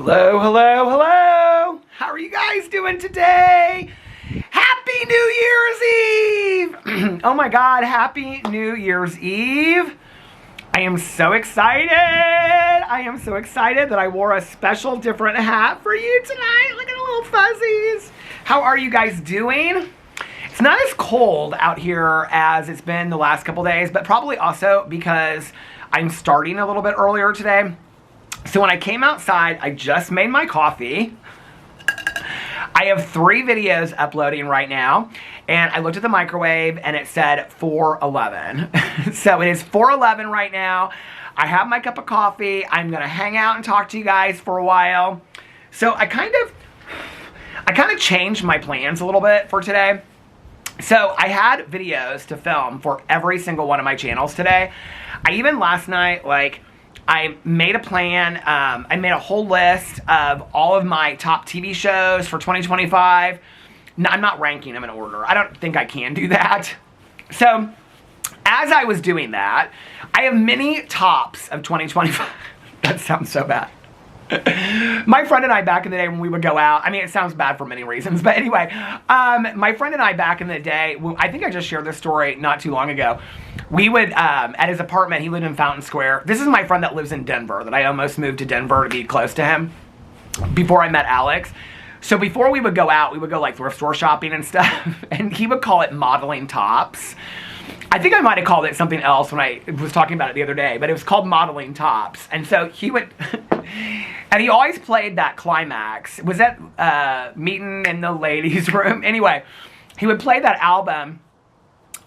Hello, hello, hello! How are you guys doing today? Happy New Year's Eve! Oh my God, Happy New Year's Eve! I am so excited! I am so excited that I wore a special different hat for you tonight. Look at the little fuzzies. How are you guys doing? It's not as cold out here as it's been the last couple days, but probably also because I'm starting a little bit earlier today. So when I came outside, I just made my coffee. I have 3 videos uploading right now, and I looked at the microwave and it said 4:11. So it is 4:11 right now. I have my cup of coffee. I'm gonna hang out and talk to you guys for a while. So I kind of changed my plans a little bit for today. So I had videos to film for every single one of my channels today. I even last night, I made a plan. I made a whole list of all of my top TV shows for 2025. No, I'm not ranking them in order. I don't think I can do that. So as I was doing that, I have many tops of 2025. That sounds so bad. My friend and I back in the day when we would go out, I mean, it sounds bad for many reasons, but anyway, my friend and I back in the day, I think I just shared this story not too long ago. We would, at his apartment, he lived in Fountain Square. This is my friend that lives in Denver, that I almost moved to Denver to be close to him before I met Alex. So before we would go out, we would go like thrift store shopping and stuff, and he would call it modeling tops. I think I might have called it something else when I was talking about it the other day, but it was called modeling tops. And so he would, and he always played that climax. Was that Meeting in the Ladies' Room? Anyway, he would play that album,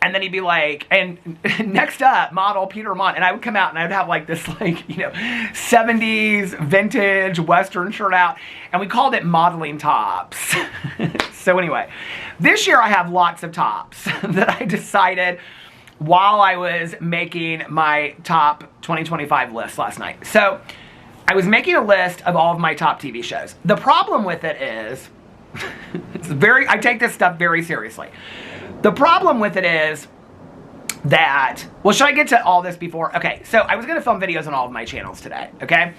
and then he'd be like, and next up, model Peter Monn. And I would come out and I would have like this 70s vintage Western shirt out. And we called it modeling tops. So anyway, this year I have lots of tops that I decided while I was making my top 2025 list last night. So I was making a list of all of my top TV shows. The problem with it is, I take this stuff very seriously. The problem with it is that, well, should I get to all this before? Okay, so I was going to film videos on all of my channels today, okay?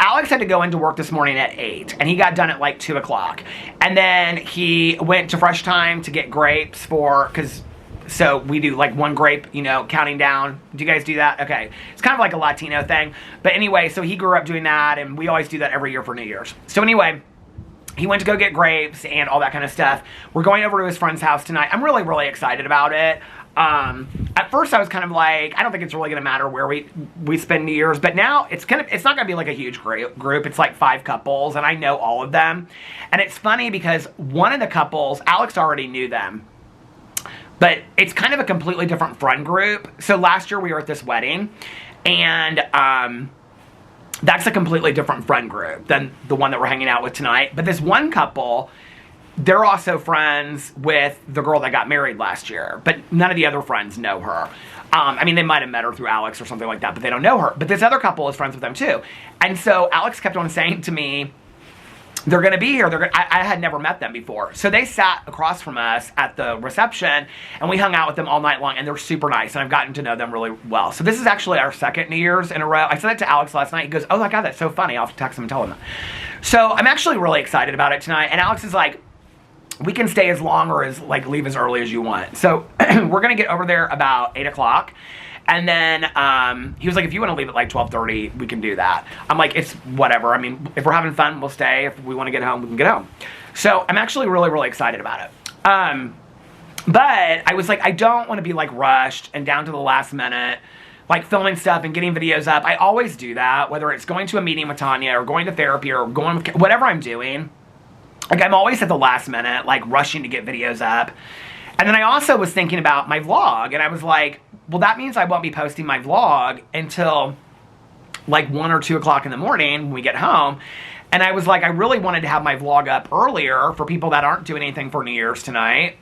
Alex had to go into work this morning at 8, and he got done at like 2 o'clock. And then he went to Fresh Time to get grapes so we do like 1 grape, counting down. Do you guys do that? Okay. It's kind of like a Latino thing. But anyway, so he grew up doing that, and we always do that every year for New Year's. So anyway, he went to go get grapes and all that kind of stuff. We're going over to his friend's house tonight. I'm really, really excited about it. At first I was kind of like, I don't think it's really going to matter where we spend New Year's, but now it's not going to be like a huge group. It's like 5 couples, and I know all of them. And it's funny because one of the couples, Alex already knew them, but it's kind of a completely different friend group. So last year we were at this wedding, and that's a completely different friend group than the one that we're hanging out with tonight. But this one couple, they're also friends with the girl that got married last year, but none of the other friends know her. I mean, they might have met her through Alex or something like that, but they don't know her. But this other couple is friends with them too. And so Alex kept on saying to me, they're going to be here. I had never met them before. So they sat across from us at the reception, and we hung out with them all night long, and they're super nice, and I've gotten to know them really well. So this is actually our 2nd New Year's in a row. I said that to Alex last night. He goes, oh my God, that's so funny. I'll have to text him and tell him that. So I'm actually really excited about it tonight, and Alex is like, we can stay as long or leave as early as you want. So we're going to get over there about 8 o'clock. And then he was like, if you want to leave at like 12:30, we can do that. I'm like, it's whatever. I mean, if we're having fun, we'll stay. If we want to get home, we can get home. So I'm actually really, really excited about it. But I was like, I don't want to be like rushed and down to the last minute, like filming stuff and getting videos up. I always do that, whether it's going to a meeting with Tanya or going to therapy or going with whatever I'm doing. Like, I'm always at the last minute, like rushing to get videos up. And then I also was thinking about my vlog, and I was like, well, that means I won't be posting my vlog until like 1 or 2 o'clock in the morning when we get home. And I was like, I really wanted to have my vlog up earlier for people that aren't doing anything for New Year's tonight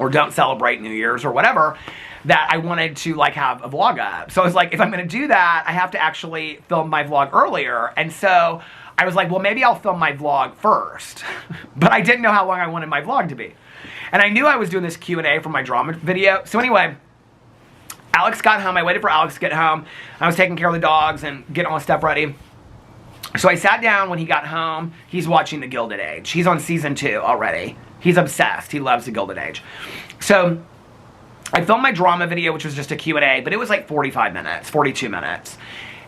or don't celebrate New Year's or whatever, that I wanted to like have a vlog up. So I was like, if I'm going to do that, I have to actually film my vlog earlier. And so I was like, well, maybe I'll film my vlog first. But I didn't know how long I wanted my vlog to be. And I knew I was doing this Q&A for my drama video. So anyway, Alex got home. I waited for Alex to get home. I was taking care of the dogs and getting all the stuff ready. So I sat down when he got home. He's watching The Gilded Age. He's on season 2 already. He's obsessed. He loves The Gilded Age. So I filmed my drama video, which was just a Q&A, but it was like 45 minutes, 42 minutes.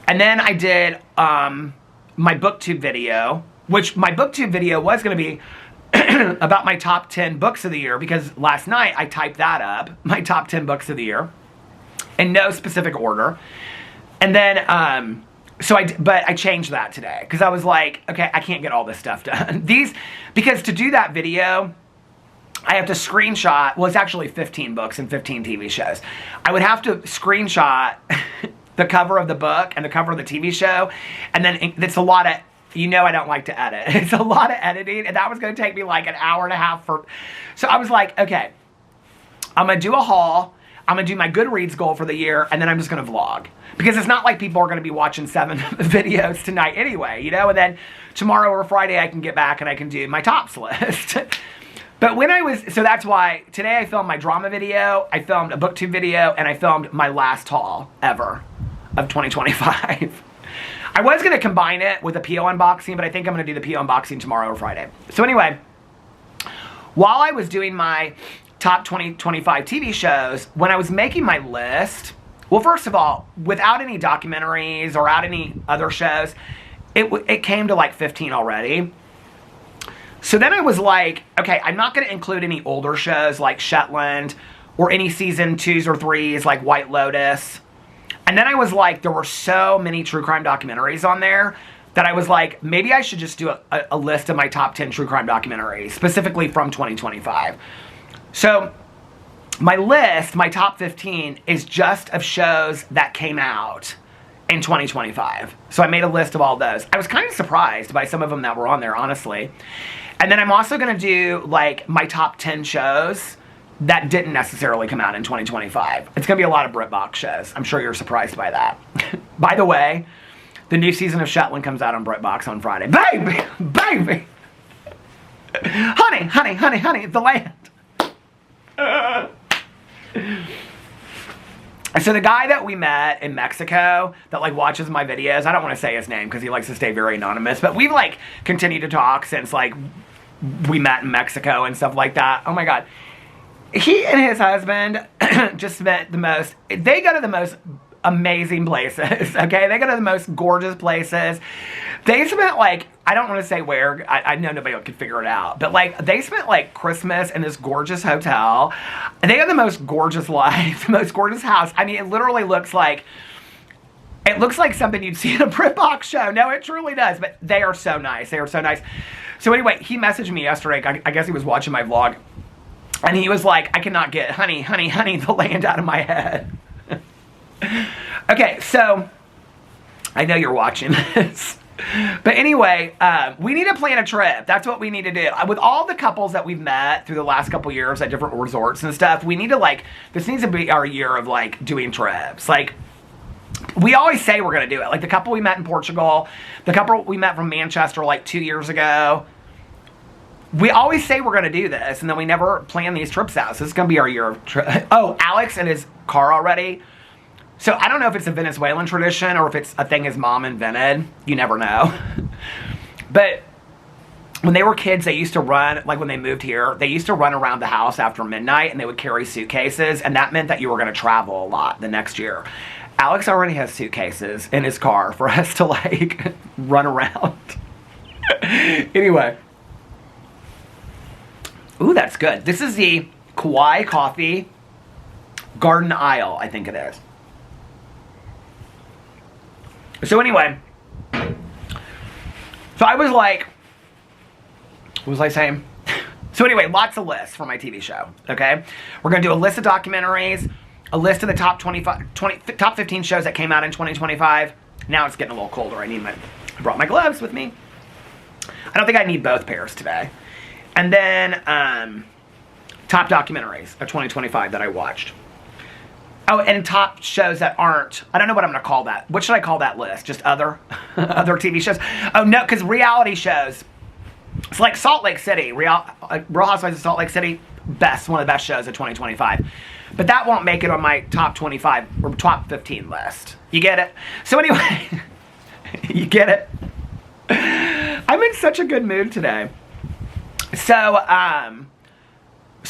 And then I did my booktube video, which my booktube video was going to be about my top 10 books of the year, because last night I typed that up, my top 10 books of the year, in no specific order. And then, but I changed that today, because I was like, okay, I can't get all this stuff done. Because to do that video, I have to screenshot, well, it's actually 15 books and 15 TV shows. I would have to screenshot the cover of the book and the cover of the TV show, and then it's a lot of, you know, I don't like to edit. It's a lot of editing, and that was going to take me like an hour and a half so I was like, okay, I'm going to do a haul, I'm going to do my Goodreads goal for the year, and then I'm just going to vlog. Because it's not like people are going to be watching 7 videos tonight anyway, you know, and then tomorrow or Friday I can get back and I can do my tops list. But so that's why today I filmed my drama video, I filmed a booktube video, and I filmed my last haul ever of 2025. I was going to combine it with a PO unboxing, but I think I'm going to do the PO unboxing tomorrow or Friday. So anyway, while I was doing my top 2025 TV shows, when I was making my list, well, first of all, without any documentaries or without any other shows, it came to like 15 already. So then I was like, okay, I'm not going to include any older shows like Shetland or any season 2s or 3s like White Lotus. And then I was like, there were so many true crime documentaries on there that I was like, maybe I should just do a list of my top 10 true crime documentaries, specifically from 2025. So my list, my top 15, is just of shows that came out in 2025. So I made a list of all those. I was kind of surprised by some of them that were on there, honestly. And then I'm also going to do like my top 10 shows that didn't necessarily come out in 2025. It's going to be a lot of BritBox shows. I'm sure you're surprised by that. By the way, the new season of Shetland comes out on BritBox on Friday. Baby! Baby! Honey, honey, honey, honey, the land. So the guy that we met in Mexico that like watches my videos, I don't want to say his name because he likes to stay very anonymous, but we've like continued to talk since like we met in Mexico and stuff like that. Oh my God. He and his husband just spent they go to the most amazing places, okay? They go to the most gorgeous places. They spent like, I don't want to say where, I know nobody could figure it out, but like they spent like Christmas in this gorgeous hotel. And they have the most gorgeous life, the most gorgeous house. I mean, it literally looks like something you'd see in a BritBox show. No, it truly does, but they are so nice. They are so nice. So anyway, he messaged me yesterday. I guess he was watching my vlog. And he was like, I cannot get honey, honey, honey, the land out of my head. Okay, so I know you're watching this. But anyway, we need to plan a trip. That's what we need to do. With all the couples that we've met through the last couple years at different resorts and stuff, we need to like, this needs to be our year of like doing trips. Like, we always say we're going to do it. Like the couple we met in Portugal, the couple we met from Manchester like 2 years ago. We always say we're going to do this, and then we never plan these trips out. So this is going to be our year of trip. Oh, Alex and his car already. So I don't know if it's a Venezuelan tradition or if it's a thing his mom invented. You never know. But when they were kids, they used to run, like when they moved here, they used to run around the house after midnight, and they would carry suitcases, and that meant that you were going to travel a lot the next year. Alex already has suitcases in his car for us to like run around. Anyway. Ooh, that's good. This is the Kauai Coffee Garden Isle, I think it is. So anyway, so I was like, what was I saying? So anyway, lots of lists for my TV show, okay? We're going to do a list of documentaries, a list of the top 15 shows that came out in 2025. Now it's getting a little colder. I brought my gloves with me. I don't think I need both pairs today. And then, top documentaries of 2025 that I watched. Oh, and top shows that aren't, I don't know what I'm going to call that. What should I call that list? Just other TV shows? Oh, no, because reality shows. It's like Salt Lake City, Real Housewives of Salt Lake City, one of the best shows of 2025. But that won't make it on my top 25 or top 15 list. You get it? So anyway, you get it? I'm in such a good mood today. So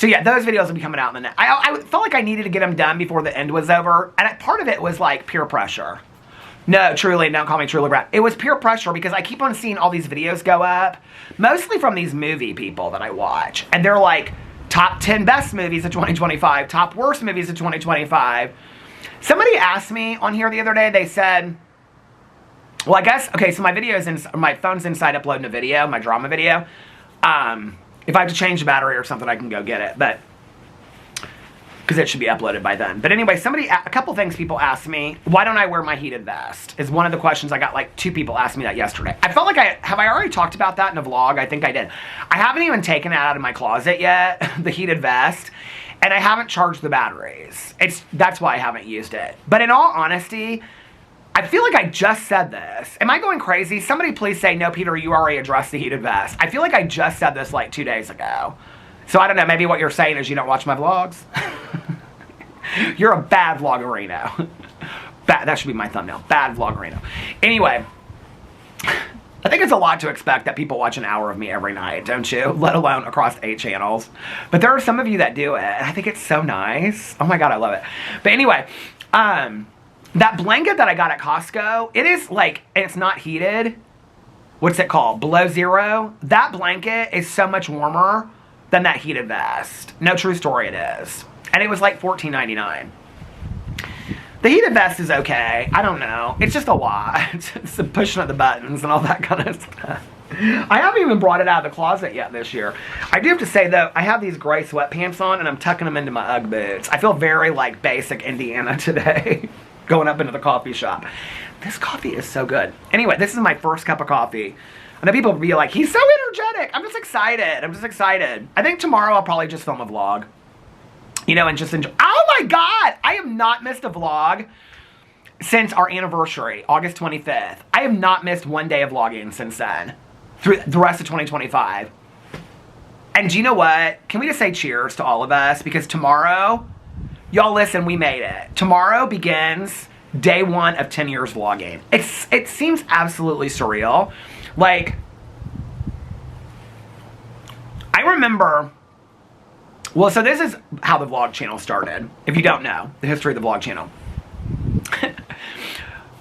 yeah, those videos will be coming out in the next. I felt like I needed to get them done before the end was over. And part of it was like peer pressure. No, truly, don't call me truly Brad. It was peer pressure because I keep on seeing all these videos go up, mostly from these movie people that I watch. And they're like, top 10 best movies of 2025, top worst movies of 2025. Somebody asked me on here the other day, they said, well, I guess, okay, so my phone's inside uploading a video, my drama video. If I have to change the battery or something, I can go get it, but because it should be uploaded by then. But anyway, a couple things people asked me, why don't I wear my heated vest? Is one of the questions I got. Like 2 people asked me that yesterday. I felt like have I already talked about that in a vlog? I think I did. I haven't even taken that out of my closet yet, the heated vest, and I haven't charged the batteries. That's why I haven't used it. But in all honesty, I feel like I just said this. Am I going crazy? Somebody please say, no, Peter, you already addressed the heated vest. I feel like I just said this like 2 days ago. So I don't know, maybe what you're saying is you don't watch my vlogs. You're a bad vloggerino. That should be my thumbnail. Bad vloggerino. Anyway, I think it's a lot to expect that people watch an hour of me every night, don't you? Let alone across 8 channels. But there are some of you that do it, and I think it's so nice. Oh my God, I love it. But anyway, that blanket that I got at Costco, it is like, it's not heated. What's it called? Below zero. That blanket is so much warmer than that heated vest. No, true story, it is. And it was like $14.99. The heated vest is okay. I don't know. It's just a lot. It's the pushing of the buttons and all that kind of stuff. I haven't even brought it out of the closet yet this year. I do have to say, though, I have these gray sweatpants on, and I'm tucking them into my Ugg boots. I feel very, like, basic Indiana today, going up into the coffee shop. This coffee is so good. Anyway, this is my first cup of coffee. I know people will be like, he's so energetic. I'm just excited. I'm just excited. I think tomorrow I'll probably just film a vlog. You know, and just enjoy. Oh my God! I have not missed a vlog since our anniversary, August 25th. I have not missed one day of vlogging since then. Through the rest of 2025. And do you know what? Can we just say cheers to all of us? Because tomorrow, y'all listen, we made it. Tomorrow begins day 1 of 10 years vlogging. It seems absolutely surreal. Like, I remember... Well, so this is how the vlog channel started. If you don't know, the history of the vlog channel.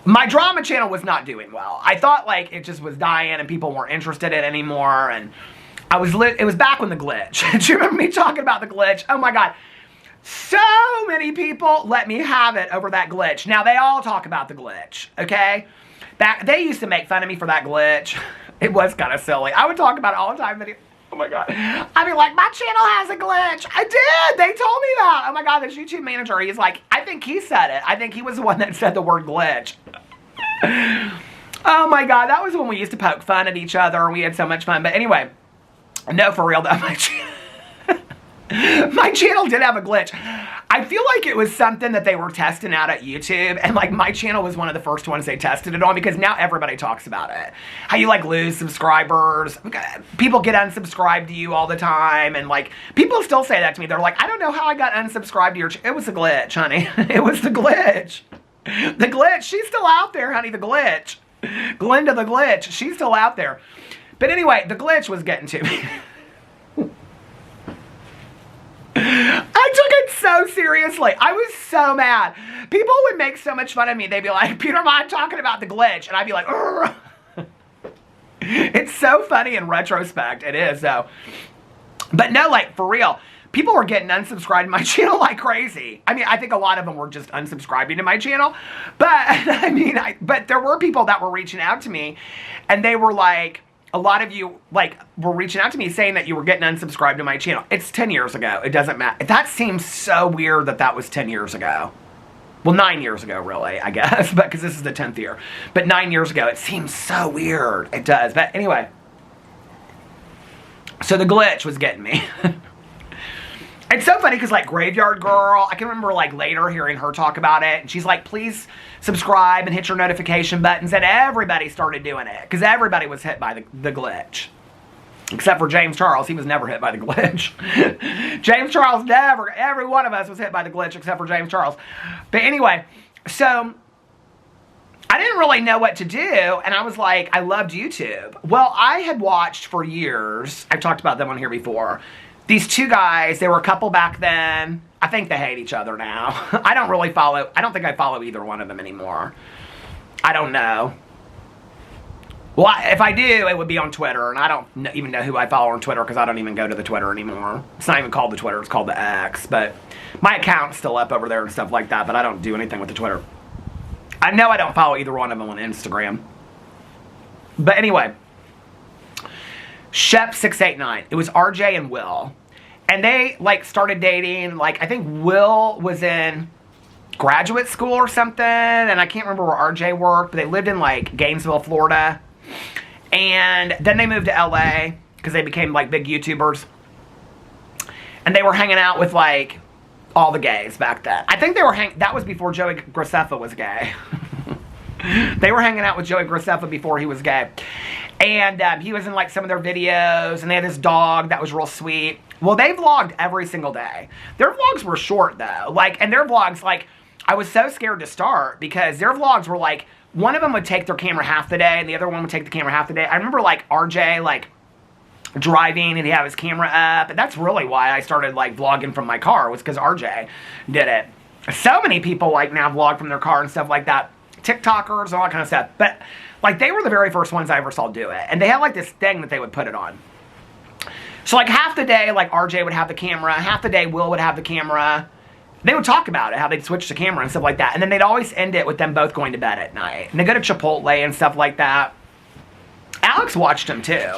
My drama channel was not doing well. I thought like it just was dying and people weren't interested in it anymore. And it was back when the glitch. Do you remember me talking about the glitch? Oh my God. So many people let me have it over that glitch. Now they all talk about the glitch, okay? They used to make fun of me for that glitch. It was kind of silly. I would talk about it all the time. Oh my God. I mean, like, my channel has a glitch. I did. They told me that. Oh my God, this YouTube manager, he's like, I think he said it. I think he was the one that said the word glitch. Oh my God, that was when we used to poke fun at each other and we had so much fun. But anyway, no, for real though, my channel did have a glitch. I feel like it was something that they were testing out at YouTube, and like my channel was one of the first ones they tested it on because now everybody talks about it. How you like lose subscribers, people get unsubscribed to you all the time, and like people still say that to me. They're like, I don't know how I got unsubscribed to your channel. It was a glitch, honey. It was the glitch. The glitch, she's still out there, honey, the glitch. Glenda the glitch, she's still out there. But anyway, the glitch was getting to me. I took it so seriously. I was so mad. People would make so much fun of me. They'd be like, Peter Monn talking about the glitch. And I'd be like, urgh. It's so funny in retrospect. It is, though. But no, like, for real. People were getting unsubscribed to my channel like crazy. I mean, I think a lot of them were just unsubscribing to my channel. But, I mean, but there were people that were reaching out to me. And they were like... A lot of you, like, were reaching out to me saying that you were getting unsubscribed to my channel. It's 10 years ago. It doesn't matter. That seems so weird that that was 10 years ago. Well, 9 years ago, really, I guess. But because this is the 10th year. But 9 years ago, it seems so weird. It does. But anyway. So the glitch was getting me. It's so funny because, like, Graveyard Girl, I can remember, like, later hearing her talk about it. And she's like, please subscribe and hit your notification buttons. And everybody started doing it because everybody was hit by the glitch. Except for James Charles. He was never hit by the glitch. James Charles never. Every one of us was hit by the glitch except for James Charles. But anyway, so I didn't really know what to do, and I was like, I loved YouTube. Well, I had watched for years, I've talked about them on here before, these two guys, they were a couple back then. I think they hate each other now. I don't think I follow either one of them anymore. I don't know. Well, if I do, it would be on Twitter, and I don't even know who I follow on Twitter because I don't even go to the Twitter anymore. It's not even called the Twitter, it's called the X, but my account's still up over there and stuff like that, but I don't do anything with the Twitter. I know I don't follow either one of them on Instagram. But anyway, Shep689. It was RJ and Will. And they, like, started dating. Like, I think Will was in graduate school or something. And I can't remember where RJ worked. But they lived in, like, Gainesville, Florida. And then they moved to LA because they became, like, big YouTubers. And they were hanging out with, like, all the gays back then. I think they were that was before Joey Graceffa was gay. They were hanging out with Joey Graceffa before he was gay. And he was in like some of their videos, and they had this dog that was real sweet. Well, they vlogged every single day. Their vlogs were short though. And their vlogs, like, I was so scared to start because their vlogs were like, one of them would take their camera half the day and the other one would take the camera half the day. I remember like RJ, like, driving and he had his camera up, and that's really why I started like vlogging from my car, was because RJ did it. So many people like now vlog from their car and stuff like that, TikTokers, all that kind of stuff, but like they were the very first ones I ever saw do it, and they had like this thing that they would put it on. So like half the day like RJ would have the camera, half the day Will would have the camera. They would talk about it, how they'd switch the camera and stuff like that, and then they'd always end it with them both going to bed at night, and they go to Chipotle and stuff like that. Alex watched them too.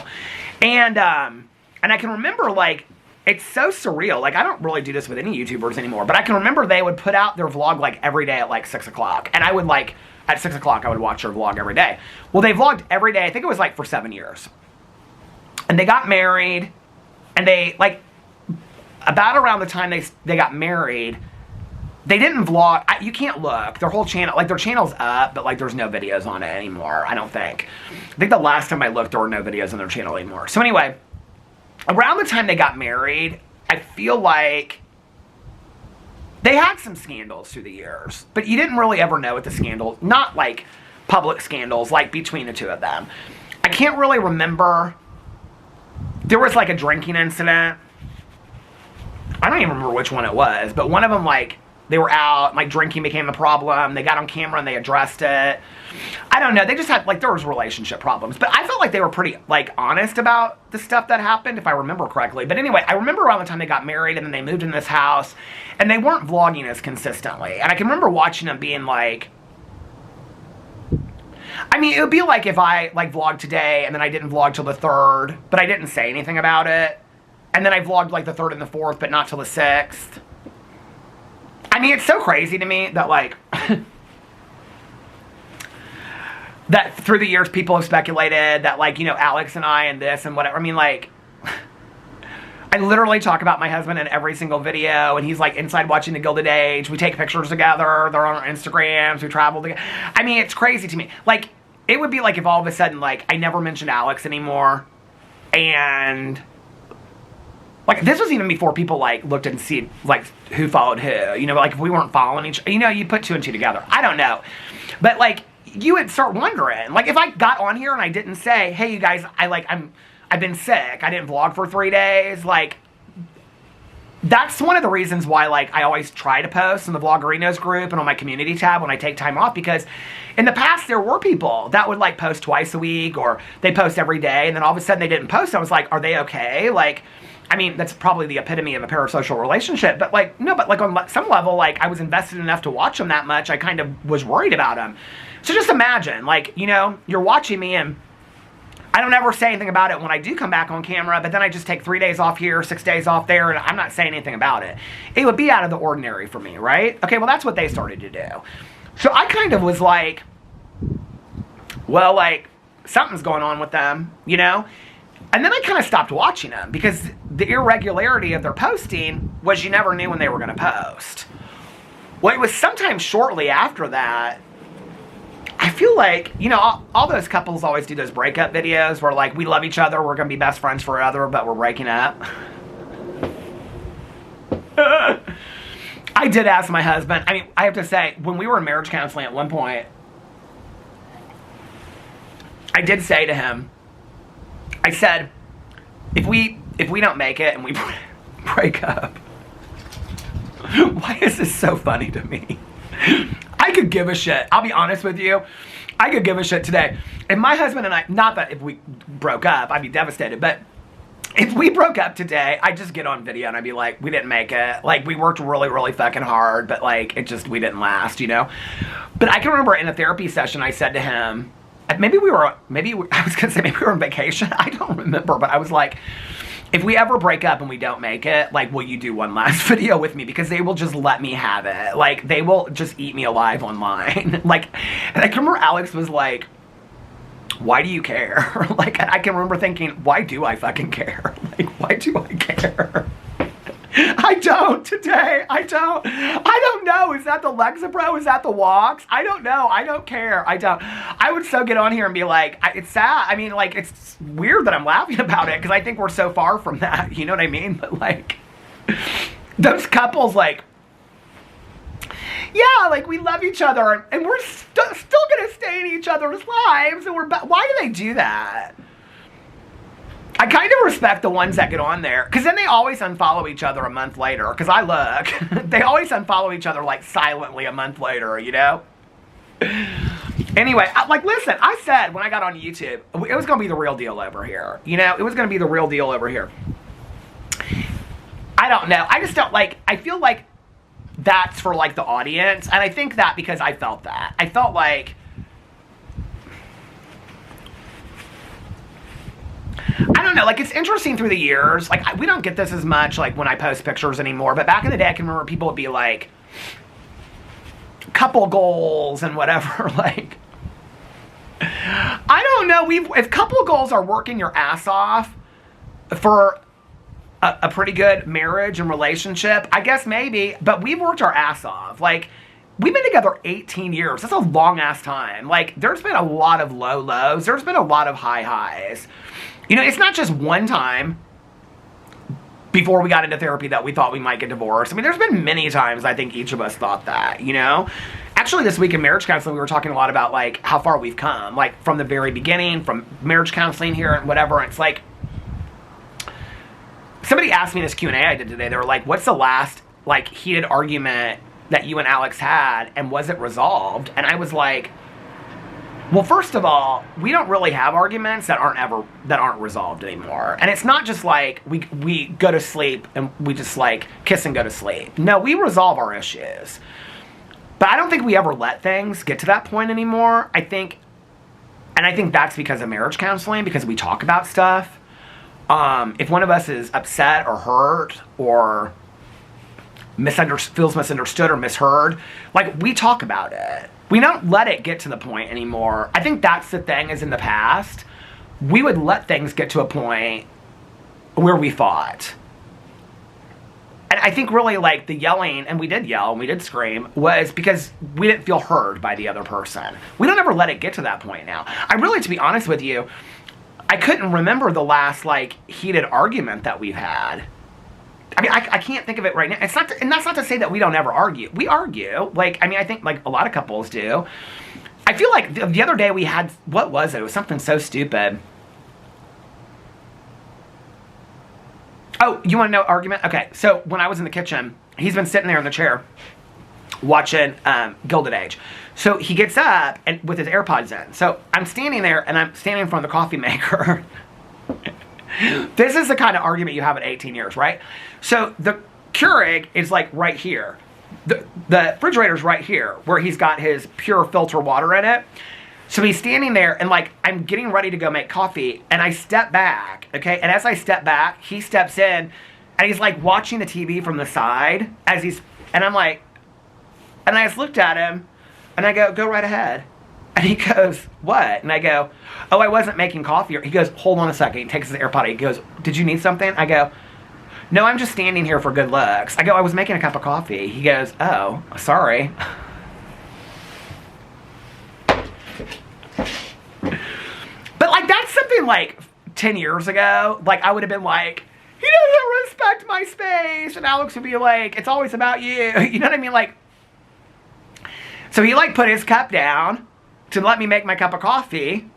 And I can remember, like, it's so surreal. Like, I don't really do this with any YouTubers anymore, but I can remember they would put out their vlog, like, every day at, like, 6 o'clock. And I would, like, at 6 o'clock, I would watch their vlog every day. Well, they vlogged every day. I think it was, like, for 7 years. And they got married, and they, like, about around the time they got married, they didn't vlog. You can't look. Their whole channel, like, their channel's up, but, like, there's no videos on it anymore, I don't think. I think the last time I looked, there were no videos on their channel anymore. So anyway, around the time they got married, I feel like they had some scandals through the years, but you didn't really ever know what the scandals, not, like, public scandals, like, between the two of them. I can't really remember. There was, like, a drinking incident. I don't even remember which one it was, but one of them, like, they were out, like, drinking became a problem. They got on camera and they addressed it. I don't know. They just had, like, there was relationship problems. But I felt like they were pretty, like, honest about the stuff that happened, if I remember correctly. But anyway, I remember around the time they got married and then they moved in this house, and they weren't vlogging as consistently. And I can remember watching them being like, I mean, it would be like if I, like, vlogged today and then I didn't vlog till the 3rd, but I didn't say anything about it. And then I vlogged, like, the 3rd and the 4th, but not till the 6th. I mean, it's so crazy to me that, like, that through the years people have speculated that, like, you know, Alex and I and this and whatever. I mean, like, I literally talk about my husband in every single video, and he's, like, inside watching The Gilded Age. We take pictures together. They're on our Instagrams. We travel together. I mean, it's crazy to me. Like, it would be like if all of a sudden, like, I never mentioned Alex anymore, and... like, this was even before people, like, looked and see, like, who followed who. You know, like, if we weren't following each... you know, you put 2 and 2 together. I don't know. But, like, you would start wondering. Like, if I got on here and I didn't say, hey, you guys, I've been sick. I didn't vlog for 3 days. Like, that's one of the reasons why, like, I always try to post in the Vloggerinos group and on my community tab when I take time off. Because in the past, there were people that would, like, post twice a week or they post every day. And then all of a sudden they didn't post. I was like, are they okay? Like... I mean, that's probably the epitome of a parasocial relationship, but, like, no, but, like, on some level, like, I was invested enough to watch them that much, I kind of was worried about them. So just imagine, like, you know, you're watching me, and I don't ever say anything about it when I do come back on camera, but then I just take 3 days off here, 6 days off there, and I'm not saying anything about it. It would be out of the ordinary for me, right? Okay, well, that's what they started to do. So I kind of was like, well, like, something's going on with them, you know? And then I kind of stopped watching them because the irregularity of their posting was you never knew when they were going to post. Well, it was sometime shortly after that, I feel like, you know, all those couples always do those breakup videos where, like, we love each other, we're going to be best friends forever, but we're breaking up. I did ask my husband, I mean, I have to say, when we were in marriage counseling at one point, I did say to him, I said, if we don't make it and we break up, why is this so funny to me? I could give a shit. I'll be honest with you. I could give a shit today. If my husband and I, not that if we broke up, I'd be devastated, but if we broke up today, I'd just get on video and I'd be like, we didn't make it. Like, we worked really, really fucking hard, but like, we didn't last, you know? But I can remember in a therapy session, I said to him, I was gonna say maybe we were on vacation. I don't remember, but I was like, if we ever break up and we don't make it, like, will you do one last video with me? Because they will just let me have it. Like, they will just eat me alive online. Like, and I can remember Alex was like, why do you care? Like, I can remember thinking, why do I fucking care? Like, why do I care? I don't today. I don't know. Is that the Lexapro? Is that the walks? I don't know. I don't care. I don't. I would so get on here and be like, it's sad. I mean, like, it's weird that I'm laughing about it because I think we're so far from that. You know what I mean? But like, those couples, like, yeah, like, we love each other and we're still going to stay in each other's lives. And why do they do that? I kind of respect the ones that get on there, because then they always unfollow each other a month later, because I look. They always unfollow each other, like, silently a month later, you know? Anyway, like, listen, I said when I got on YouTube, it was going to be the real deal over here. You know, it was going to be the real deal over here. I don't know. I just don't, like, I feel like that's for, like, the audience, and I think that because I felt that. I felt like, I don't know, like, it's interesting through the years, like, we don't get this as much, like, when I post pictures anymore, but back in the day, I can remember people would be like, couple goals and whatever, like, I don't know, if couple goals are working your ass off for a pretty good marriage and relationship, I guess maybe, but we've worked our ass off, like, we've been together 18 years, that's a long-ass time, like, there's been a lot of low lows, there's been a lot of high highs. You know, it's not just one time before we got into therapy that we thought we might get divorced. I mean, there's been many times I think each of us thought that, you know? Actually, this week in marriage counseling, we were talking a lot about, like, how far we've come. Like, from the very beginning, from marriage counseling here and whatever. It's like, somebody asked me this Q&A I did today. They were like, what's the last, like, heated argument that you and Alex had, and was it resolved? And I was like, well, first of all, we don't really have arguments that aren't resolved anymore. And it's not just like we go to sleep and we just like kiss and go to sleep. No, we resolve our issues. But I don't think we ever let things get to that point anymore. I think that's because of marriage counseling, because we talk about stuff. If one of us is upset or hurt or feels misunderstood or misheard, like, we talk about it. We don't let it get to the point anymore. I think that's the thing, is in the past, we would let things get to a point where we fought. And I think really, like, the yelling, and we did yell and we did scream, was because we didn't feel heard by the other person. We don't ever let it get to that point now. I really, to be honest with you, I couldn't remember the last, like, heated argument that we've had. I mean, I can't think of it right now. And that's not to say that we don't ever argue. We argue. Like, I mean, I think, like, a lot of couples do. I feel like the other day we had, what was it? It was something so stupid. Oh, you want to know argument? Okay, so when I was in the kitchen, he's been sitting there in the chair watching Gilded Age. So he gets up and with his AirPods in. So I'm standing there, and I'm standing in front of the coffee maker. This is the kind of argument you have at 18 years, right? So the Keurig is, like, right here. The refrigerator's right here, where he's got his pure filter water in it. So he's standing there, and, like, I'm getting ready to go make coffee, and I step back, okay? And as I step back, he steps in, and he's, like, watching the TV from the side, and I'm like, and I just looked at him, and I go right ahead. And he goes, what? And I go, oh, I wasn't making coffee. He goes, hold on a second. He takes his AirPod. He goes, did you need something? I go, no, I'm just standing here for good looks. I go, I was making a cup of coffee. He goes, oh, sorry. But, like, that's something, like, 10 years ago. Like, I would have been like, he doesn't respect my space. And Alex would be like, it's always about you. You know what I mean? Like, so he, like, put his cup down to let me make my cup of coffee,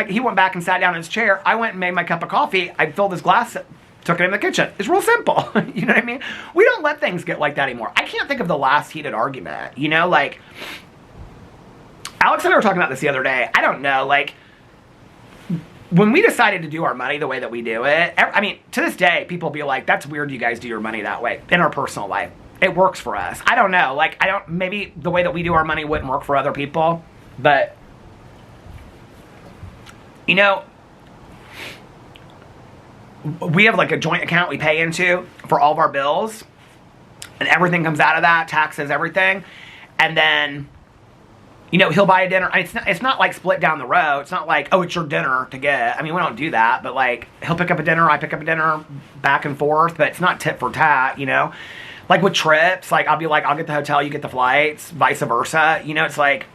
he went back and sat down in his chair. I went and made my cup of coffee. I filled his glass, took it in the kitchen. It's real simple. You know what I mean? We don't let things get like that anymore. I can't think of the last heated argument. You know, like, Alex and I were talking about this the other day. I don't know, like, when we decided to do our money the way that we do it, I mean, to this day, people be like, that's weird you guys do your money that way in our personal life. It works for us. I don't know. Like, maybe the way that we do our money wouldn't work for other people. But, you know, we have like a joint account we pay into for all of our bills. And everything comes out of that, taxes, everything. And then, you know, he'll buy a dinner. It's not like split down the road. It's not like, oh, it's your dinner to get. I mean, we don't do that. But like, he'll pick up a dinner, I pick up a dinner, back and forth. But it's not tit for tat, you know. Like with trips, like I'll be like, I'll get the hotel, you get the flights, vice versa. You know, it's like,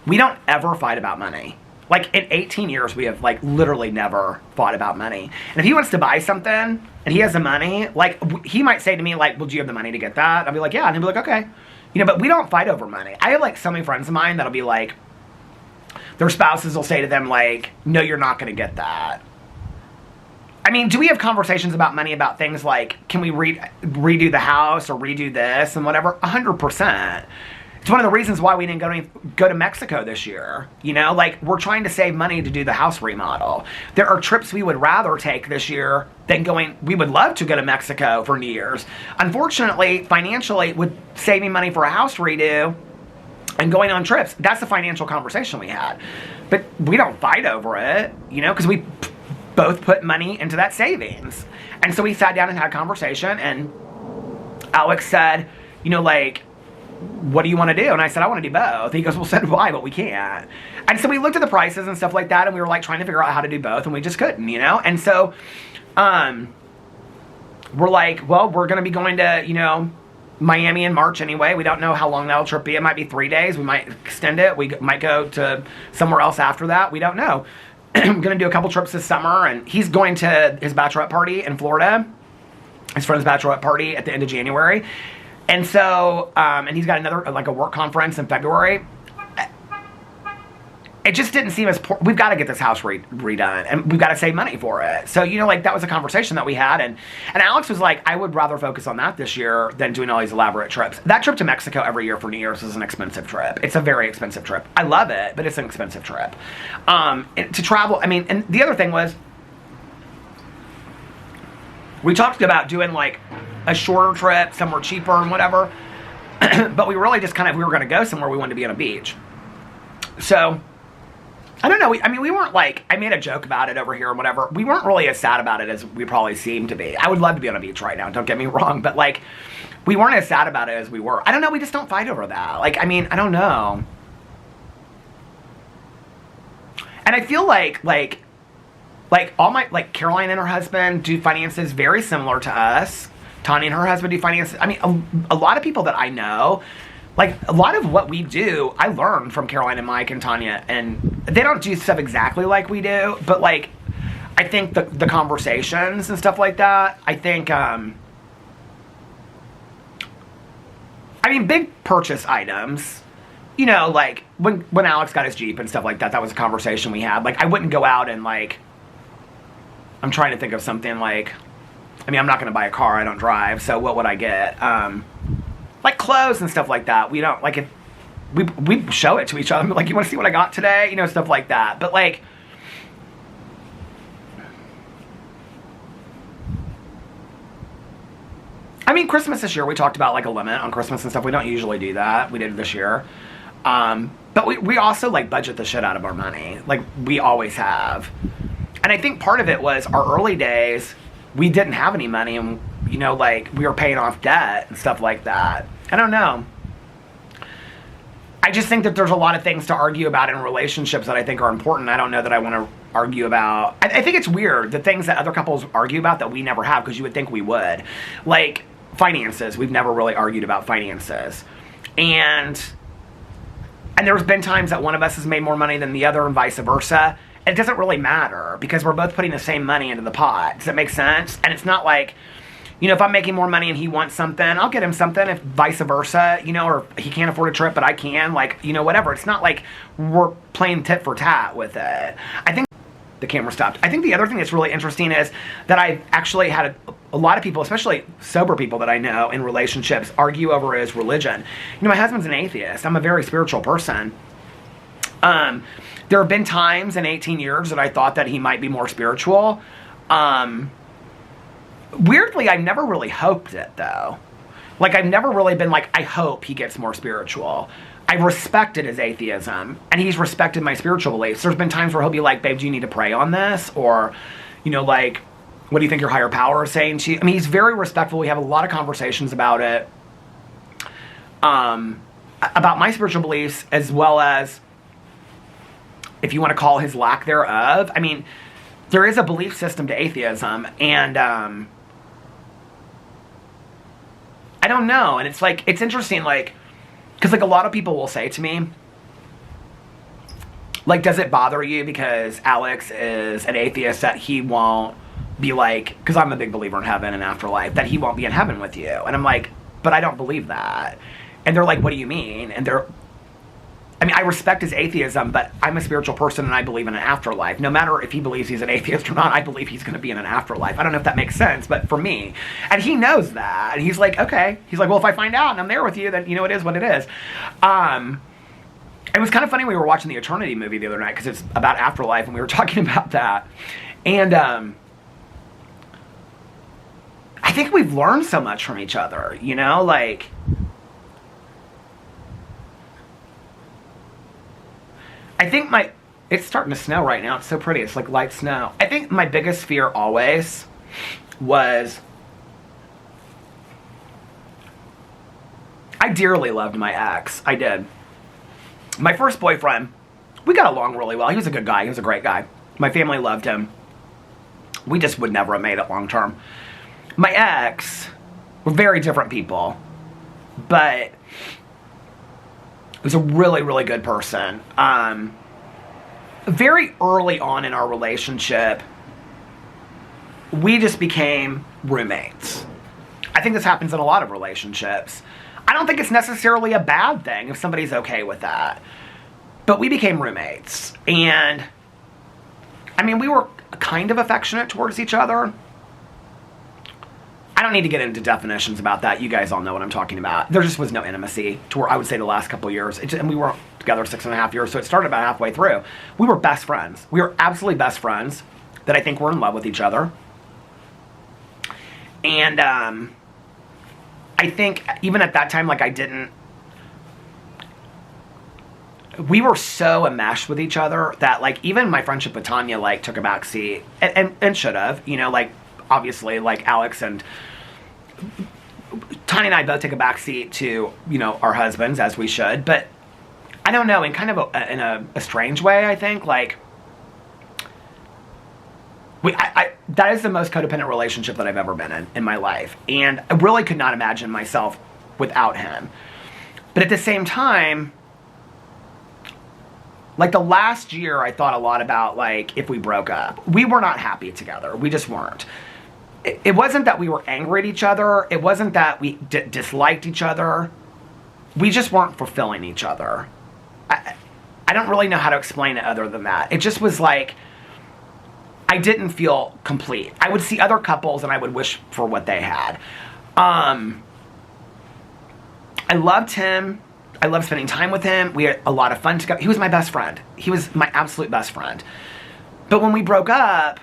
we don't ever fight about money. Like in 18 years, we have like literally never fought about money. And if he wants to buy something and he has the money, like he might say to me like, well, do you have the money to get that? I'll be like, yeah. And he'll be like, okay. You know, but we don't fight over money. I have like so many friends of mine that'll be like, their spouses will say to them like, no, you're not going to get that. I mean, do we have conversations about money, about things like, can we redo the house or redo this and whatever? 100%. It's one of the reasons why we didn't go to Mexico this year. You know, like we're trying to save money to do the house remodel. There are trips we would rather take this year than going. We would love to go to Mexico for New Year's. Unfortunately, financially, with saving money for a house redo and going on trips, that's the financial conversation we had. But we don't fight over it, you know, because we both put money into that savings. And so we sat down and had a conversation, and Alex said, you know, like, what do you want to do? And I said, I want to do both. He goes, well, so do I, but we can't. And so we looked at the prices and stuff like that, and we were like trying to figure out how to do both, and we just couldn't, you know? And so we're like, well, we're going to be going to, you know, Miami in March anyway. We don't know how long that'll trip be. It might be 3 days. We might extend it. We might go to somewhere else after that. We don't know. I'm going to do a couple trips this summer, and he's going to his bachelorette party in Florida, his friend's bachelorette party at the end of January. And so, and he's got another, like a work conference in February. It just didn't seem as, we've got to get this house redone, and we've got to save money for it. So, you know, like that was a conversation that we had. And Alex was like, I would rather focus on that this year than doing all these elaborate trips. That trip to Mexico every year for New Year's is an expensive trip. It's a very expensive trip. I love it, but it's an expensive trip. To travel, I mean, and the other thing was, we talked about doing like a shorter trip, somewhere cheaper and whatever. But we really just we were going to go somewhere we wanted to be on a beach. So, I don't know. We weren't like, I made a joke about it over here and whatever. We weren't really as sad about it as we probably seemed to be. I would love to be on a beach right now, don't get me wrong. But like, we weren't as sad about it as we were. I don't know. We just don't fight over that. Like, I mean, I don't know. And I feel like all my, like Caroline and her husband do finances very similar to us. Tanya and her husband do finances. I mean, a lot of people that I know, like a lot of what we do, I learned from Caroline and Mike and Tanya, and they don't do stuff exactly like we do, but like, I think the conversations and stuff like that, I think, I mean, big purchase items, you know, like when Alex got his Jeep and stuff like that, that was a conversation we had. Like, I wouldn't go out and like, I'm trying to think of something like, I mean, I'm not going to buy a car. I don't drive. So what would I get? Like clothes and stuff like that. We don't, like, if we show it to each other. Like, you want to see what I got today? You know, stuff like that. But like, I mean, Christmas this year, we talked about like a limit on Christmas and stuff. We don't usually do that. We did it this year. But we also like budget the shit out of our money. Like we always have. And I think part of it was our early days, we didn't have any money, and, you know, like, we were paying off debt and stuff like that. I don't know. I just think that there's a lot of things to argue about in relationships that I think are important. I don't know that I want to argue about. I think it's weird, the things that other couples argue about that we never have, because you would think we would. Like, finances. We've never really argued about finances. And there's been times that one of us has made more money than the other and vice versa. It doesn't really matter because we're both putting the same money into the pot. Does that make sense? And it's not like, You know, if I'm making more money and he wants something, I'll get him something, if vice versa, you know, or he can't afford a trip, but I can, like, you know, whatever. It's not like we're playing tit for tat with it. I think the camera stopped. I think the other thing that's really interesting is that I've actually had a lot of people, especially sober people that I know in relationships, argue over his religion. You know, my husband's an atheist. I'm a very spiritual person. There have been times in 18 years that I thought that he might be more spiritual. Weirdly, I've never really hoped it, though. Like, I've never really been like, I hope he gets more spiritual. I've respected his atheism, and he's respected my spiritual beliefs. There's been times where he'll be like, babe, do you need to pray on this? Or, you know, like, what do you think your higher power is saying to you? I mean, he's very respectful. We have a lot of conversations about it. About my spiritual beliefs, as well as, if you want to call his lack thereof. I mean, there is a belief system to atheism, and I don't know. And it's like, it's interesting, like, because like a lot of people will say to me, like, does it bother you because Alex is an atheist that he won't be like, because I'm a big believer in heaven and afterlife, that he won't be in heaven with you? And I'm like, but I don't believe that. And they're like, what do you mean? And I mean, I respect his atheism, but I'm a spiritual person and I believe in an afterlife. No matter if he believes he's an atheist or not, I believe he's going to be in an afterlife. I don't know if that makes sense, but for me. And he knows that. And he's like, okay. He's like, well, if I find out and I'm there with you, then, you know, it is what it is. It was kind of funny, we were watching the Eternity movie the other night, because it's about afterlife, and we were talking about that. And I think we've learned so much from each other, you know? Like, I think it's starting to snow right now. It's so pretty. It's like light snow. I think my biggest fear always was, I dearly loved my ex. I did. My first boyfriend, we got along really well. He was a good guy. He was a great guy. My family loved him. We just would never have made it long term. My ex, were very different people, but was a really, really good person. Very early on in our relationship, we just became roommates. I think this happens in a lot of relationships. I don't think it's necessarily a bad thing if somebody's okay with that. But we became roommates. And, I mean, we were kind of affectionate towards each other. I don't need to get into definitions about that. You guys all know what I'm talking about. There just was no intimacy to where I would say the last couple of years. And we were together 6.5 years, so it started about halfway through. We were best friends. We were absolutely best friends that I think were in love with each other. And I think even at that time, like, we were so enmeshed with each other that, like, even my friendship with Tanya, like, took a back seat. And should have, you know, like, obviously, like, Alex and Tanya and I both take a back seat to, you know, our husbands, as we should. But I don't know, in kind of a strange way, I think, like, that is the most codependent relationship that I've ever been in my life. And I really could not imagine myself without him. But at the same time, like, the last year, I thought a lot about, like, if we broke up. We were not happy together. We just weren't. It wasn't that we were angry at each other. It wasn't that we disliked each other. We just weren't fulfilling each other. I don't really know how to explain it other than that. It just was like, I didn't feel complete. I would see other couples and I would wish for what they had. I loved him. I loved spending time with him. We had a lot of fun together. He was my best friend. He was my absolute best friend. But when we broke up,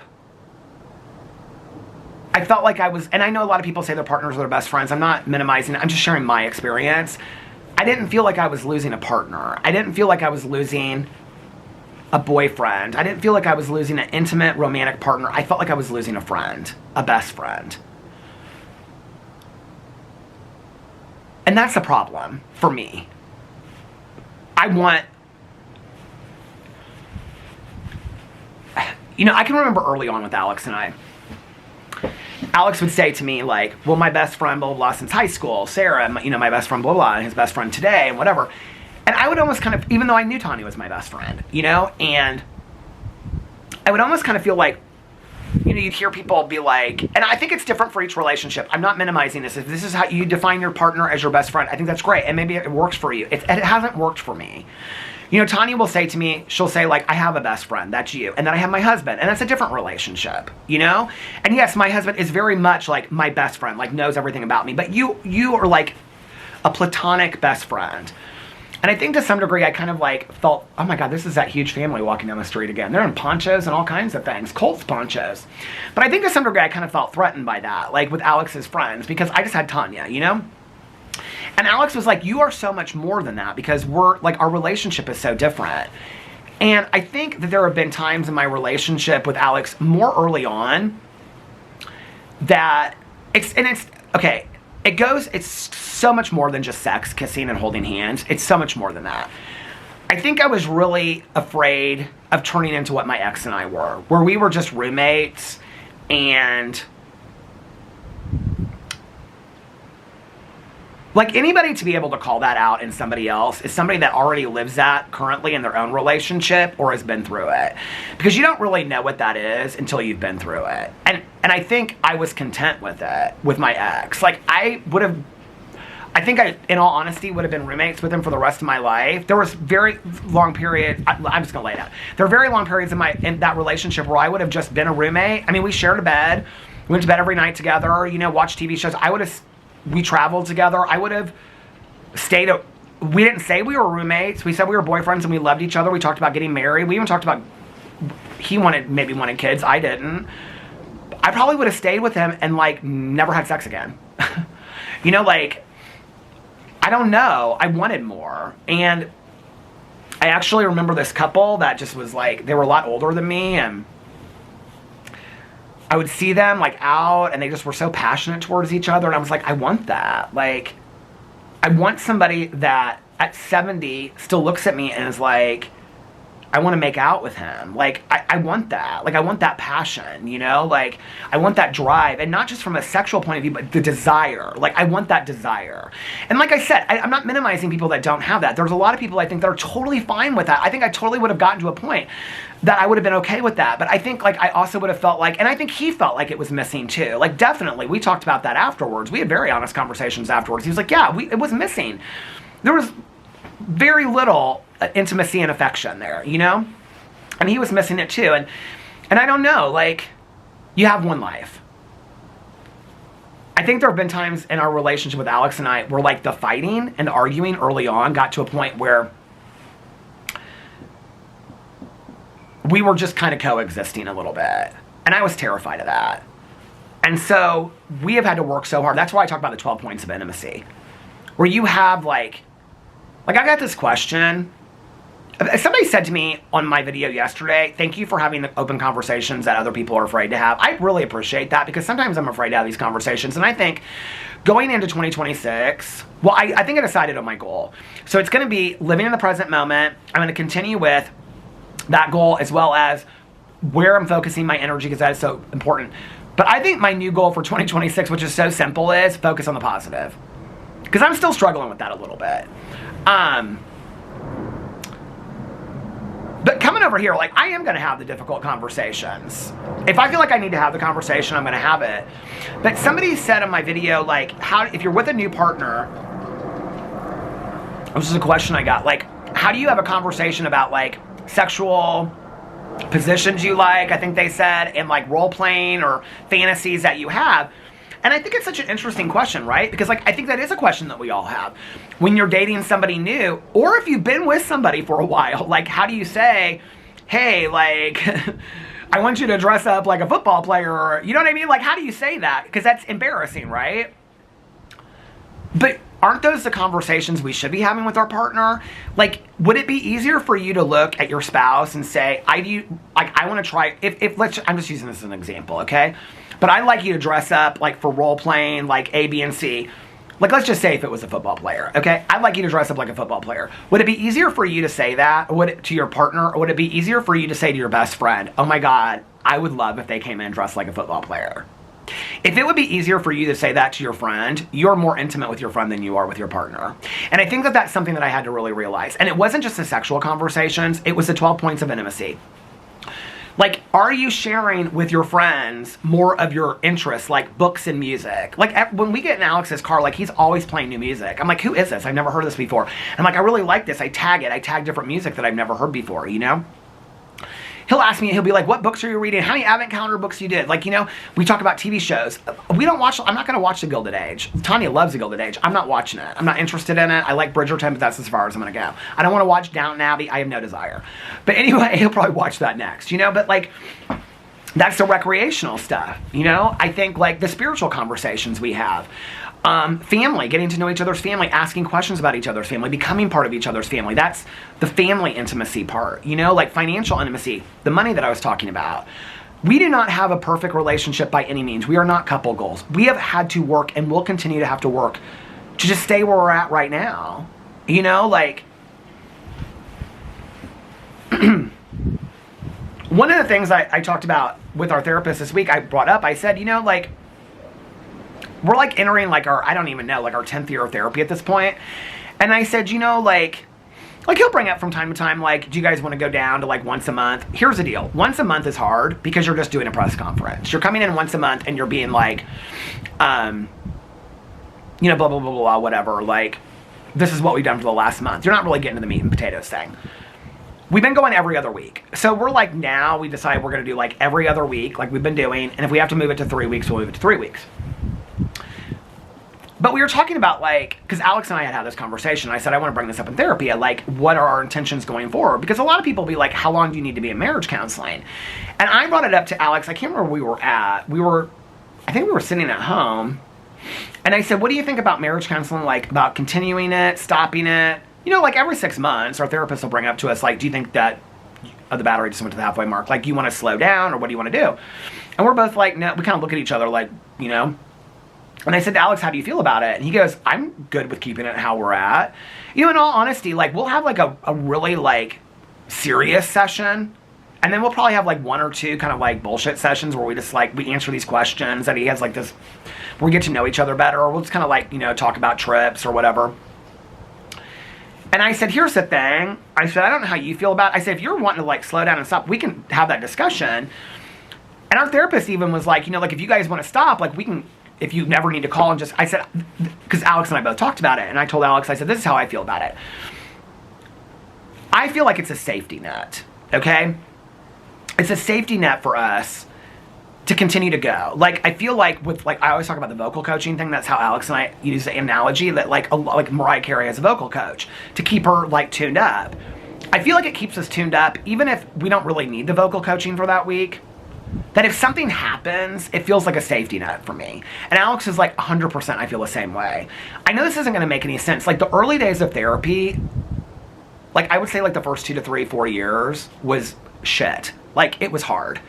I felt like I was, and I know a lot of people say their partners are their best friends. I'm not minimizing it. I'm just sharing my experience. I didn't feel like I was losing a partner. I didn't feel like I was losing a boyfriend. I didn't feel like I was losing an intimate, romantic partner. I felt like I was losing a friend, a best friend. And that's a problem for me. I can remember early on with Alex and I, Alex would say to me, like, well, my best friend, blah, blah, blah, since high school, Sarah, my best friend, blah, blah, and his best friend today, and whatever. And I would almost kind of, even though I knew Tanya was my best friend, and I would almost kind of feel like, you hear people be like, and I think it's different for each relationship. I'm not minimizing this. If this is how you define your partner as your best friend, I think that's great. And maybe it works for you. It hasn't worked for me. You know, Tanya will say to me, she'll say like, I have a best friend, that's you. And then I have my husband, and that's a different relationship, you know? And yes, my husband is very much like my best friend, like knows everything about me. But you are like a platonic best friend. And I think to some degree I kind of like felt, oh my God, this is that huge family walking down the street again. They're in ponchos and all kinds of things, Colts ponchos. But I think to some degree I kind of felt threatened by that, like with Alex's friends, because I just had Tanya, you know? And Alex was like, you are so much more than that, because we're like, our relationship is so different. And I think that there have been times in my relationship with Alex more early on that it's so much more than just sex, kissing and holding hands. It's so much more than that. I think I was really afraid of turning into what my ex and I were, where we were just roommates, and like anybody to be able to call that out in somebody else is somebody that already lives that currently in their own relationship or has been through it. Because you don't really know what that is until you've been through it. And I think I was content with it, with my ex. Like I think I, in all honesty, would have been roommates with him for the rest of my life. There was very long period, I'm just gonna lay it out. There were very long periods in that relationship where I would have just been a roommate. I mean, we shared a bed. We went to bed every night together, you know, watched TV shows. We traveled together. I would have stayed. We didn't say we were roommates. We said we were boyfriends and we loved each other. We talked about getting married. We even talked about he maybe wanted kids. I didn't. I probably would have stayed with him and like never had sex again. You know, like, I don't know. I wanted more. And I actually remember this couple that just was like, they were a lot older than me, and I would see them like out and they just were so passionate towards each other. And I was like, I want that. Like, I want somebody that at 70 still looks at me and is like, I want to make out with him. Like, I want that. Like, I want that passion, you know? Like, I want that drive. And not just from a sexual point of view, but the desire. Like, I want that desire. And like I said, I'm not minimizing people that don't have that. There's a lot of people I think that are totally fine with that. I think I totally would have gotten to a point that I would have been okay with that. But I think, like, I also would have felt like, and I think he felt like it was missing too. Like, definitely. We talked about that afterwards. We had very honest conversations afterwards. He was like, yeah, it was missing. There was very little intimacy and affection there, you know? And he was missing it too. And I don't know, like, you have one life. I think there have been times in our relationship with Alex and I where like the fighting and the arguing early on got to a point where we were just kind of coexisting a little bit. And I was terrified of that. And so we have had to work so hard. That's why I talk about the 12 points of intimacy. Where you have like I got this question. Somebody said to me on my video yesterday, thank you for having the open conversations that other people are afraid to have. I really appreciate that, because sometimes I'm afraid to have these conversations. And I think going into 2026, well, I think I decided on my goal. So it's going to be living in the present moment. I'm going to continue with that goal, as well as where I'm focusing my energy, because that is so important. But I think my new goal for 2026, which is so simple, is focus on the positive. Because I'm still struggling with that a little bit. But coming over here, like, I am going to have the difficult conversations. If I feel like I need to have the conversation, I'm going to have it. But somebody said in my video, like, if you're with a new partner, this is a question I got, like, how do you have a conversation about, like, sexual positions you like, I think they said, and, like, role-playing or fantasies that you have? And I think it's such an interesting question, right? Because, like, I think that is a question that we all have. When you're dating somebody new, or if you've been with somebody for a while, like, how do you say, hey, like, I want you to dress up like a football player, or, you know what I mean? Like, how do you say that? Because that's embarrassing, right? But aren't those the conversations we should be having with our partner? Like, would it be easier for you to look at your spouse and say, I want to try, I'm just using this as an example, okay? But I'd like you to dress up, like, for role-playing, like, A, B, and C. Like, let's just say if it was a football player, okay? I'd like you to dress up like a football player. Would it be easier for you to say that to your partner, or would it be easier for you to say to your best friend, oh my God, I would love if they came in dressed like a football player? If it would be easier for you to say that to your friend, you're more intimate with your friend than you are with your partner. And I think that that's something that I had to really realize. And it wasn't just the sexual conversations, it was the 12 points of intimacy. Like, Are you sharing with your friends more of your interests, like books and music? Like when we get in Alex's car, like he's always playing new music. I'm like, who is this? I've never heard this before. And I'm like, I really like this. I tag it. I tag different music that I've never heard before, you know? He'll ask me, he'll be like, what books are you reading? How many Advent Calendar books you did? Like, you know, we talk about TV shows. I'm not going to watch The Gilded Age. Tanya loves The Gilded Age. I'm not watching it. I'm not interested in it. I like Bridgerton, but that's as far as I'm going to go. I don't want to watch Downton Abbey. I have no desire. But anyway, he'll probably watch that next, you know? But like, that's the recreational stuff, you know? I think like the spiritual conversations we have. Family, getting to know each other's family, asking questions about each other's family, becoming part of each other's family. That's the family intimacy part, you know, like financial intimacy, the money that I was talking about. We do not have a perfect relationship by any means. We are not couple goals. We have had to work and will continue to have to work to just stay where we're at right now. You know, like, one of the things I talked about with our therapist this week, I brought up, I said, you know, like, we're like entering like our, I don't even know, like our 10th year of therapy at this point. And I said, you know, like he'll bring up from time to time, like, do you guys want to go down to like once a month? Here's the deal. Once a month is hard because you're just doing a press conference. You're coming in once a month and you're being like, you know, blah, blah, blah, blah, whatever. Like, this is what we've done for the last month. You're not really getting to the meat and potatoes thing. We've been going every other week. So we're like, now we decided we're going to do like every other week, like we've been doing. And if we have to move it to 3 weeks, we'll move it to 3 weeks. But we were talking about like, because Alex and I had this conversation. I said, I want to bring this up in therapy. Like, what are our intentions going forward? Because a lot of people be like, how long do you need to be in marriage counseling? And I brought it up to Alex. I can't remember where we were at. I think we were sitting at home. And I said, what do you think about marriage counseling? Like about continuing it, stopping it? You know, like every 6 months, our therapist will bring up to us, like, do you think that the battery just went to the halfway mark? Like, do you want to slow down or what do you want to do? And we're both like, no, we kind of look at each other like, you know. And I said to Alex, how do you feel about it? And he goes, I'm good with keeping it how we're at. You know, in all honesty, like, we'll have like a really like serious session. And then we'll probably have like 1 or 2 kind of like bullshit sessions where we just like, we answer these questions that he has like this, where we get to know each other better. Or we'll just kind of like, you know, talk about trips or whatever. And I said, here's the thing. I said, I don't know how you feel about it. I said, if you're wanting to like slow down and stop, we can have that discussion. And our therapist even was like, you know, like if you guys want to stop, like we can, if you never need to call and just, I said, because Alex and I both talked about it. And I told Alex, I said, this is how I feel about it. I feel like it's a safety net, okay? It's a safety net for us to continue to go. Like, I feel like with, like, I always talk about the vocal coaching thing. That's how Alex and I use the analogy that, like Mariah Carey has a vocal coach to keep her, like, tuned up. I feel like it keeps us tuned up, even if we don't really need the vocal coaching for that week. That if something happens, it feels like a safety net for me. And Alex is like 100%, I feel the same way. I know this isn't going to make any sense. Like, the early days of therapy, like, I would say, like, the first 2 to 3, 4 years was shit. Like, it was hard.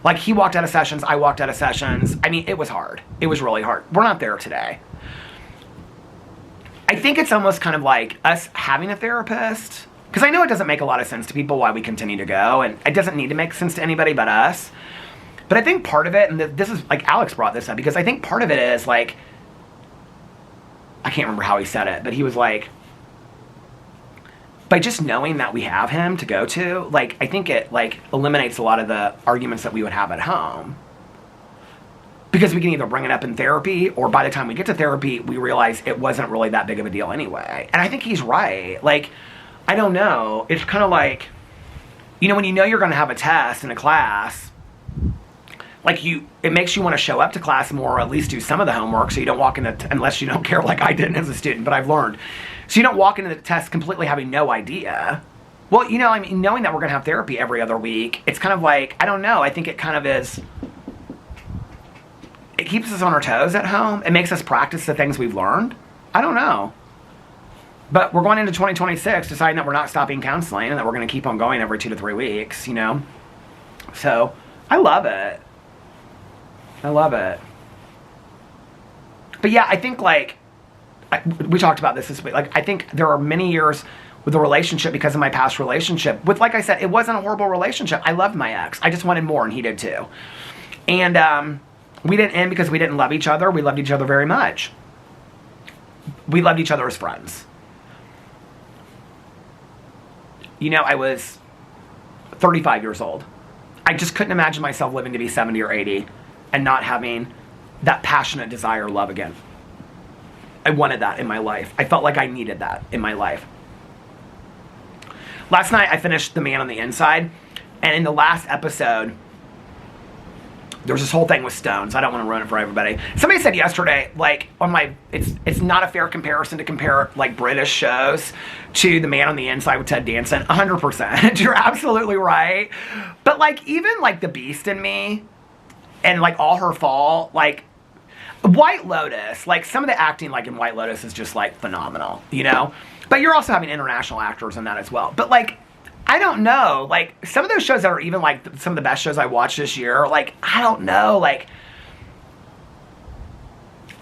Like, he walked out of sessions, I walked out of sessions. I mean, it was hard. It was really hard. We're not there today. I think it's almost kind of like us having a therapist, because I know it doesn't make a lot of sense to people why we continue to go, and it doesn't need to make sense to anybody but us. But I think part of it, and this is, like, Alex brought this up, because I think part of it is, like, I can't remember how he said it, but he was like, by just knowing that we have him to go to, like, I think it, like, eliminates a lot of the arguments that we would have at home. Because we can either bring it up in therapy, or by the time we get to therapy, we realize it wasn't really that big of a deal anyway. And I think he's right. Like, I don't know. It's kind of like, you know, when you know you're going to have a test in a class, like, it makes you want to show up to class more, or at least do some of the homework, so you don't walk into, unless you don't care like I didn't as a student, but I've learned. So you don't walk into the test completely having no idea. Well, you know, I mean, knowing that we're going to have therapy every other week, it's kind of like, I don't know, I think it kind of is, it keeps us on our toes at home. It makes us practice the things we've learned. I don't know. But we're going into 2026 deciding that we're not stopping counseling and that we're going to keep on going every 2 to 3 weeks, you know? So, I love it. I love it. But yeah, I think, like, we talked about this week. Like, I think there are many years with a relationship because of my past relationship. With, like I said, it wasn't a horrible relationship. I loved my ex. I just wanted more, and he did too. And we didn't end because we didn't love each other. We loved each other very much. We loved each other as friends. You know, I was 35 years old. I just couldn't imagine myself living to be 70 or 80 and not having that passionate desire, love again. I wanted that in my life. I felt like I needed that in my life. Last night, I finished The Man on the Inside, and in the last episode, there was this whole thing with stones. I don't want to ruin it for everybody. Somebody said yesterday, like, on my, it's not a fair comparison to compare, like, British shows to The Man on the Inside with Ted Danson. 100%. You're absolutely right. But, like, even, like, The Beast in Me and, like, All Her Fall, like, White Lotus, like, some of the acting, like, in White Lotus is just, like, phenomenal, you know? But you're also having international actors in that as well. But, like, I don't know. Like, some of those shows that are even, like, some of the best shows I watched this year, like, I don't know. Like,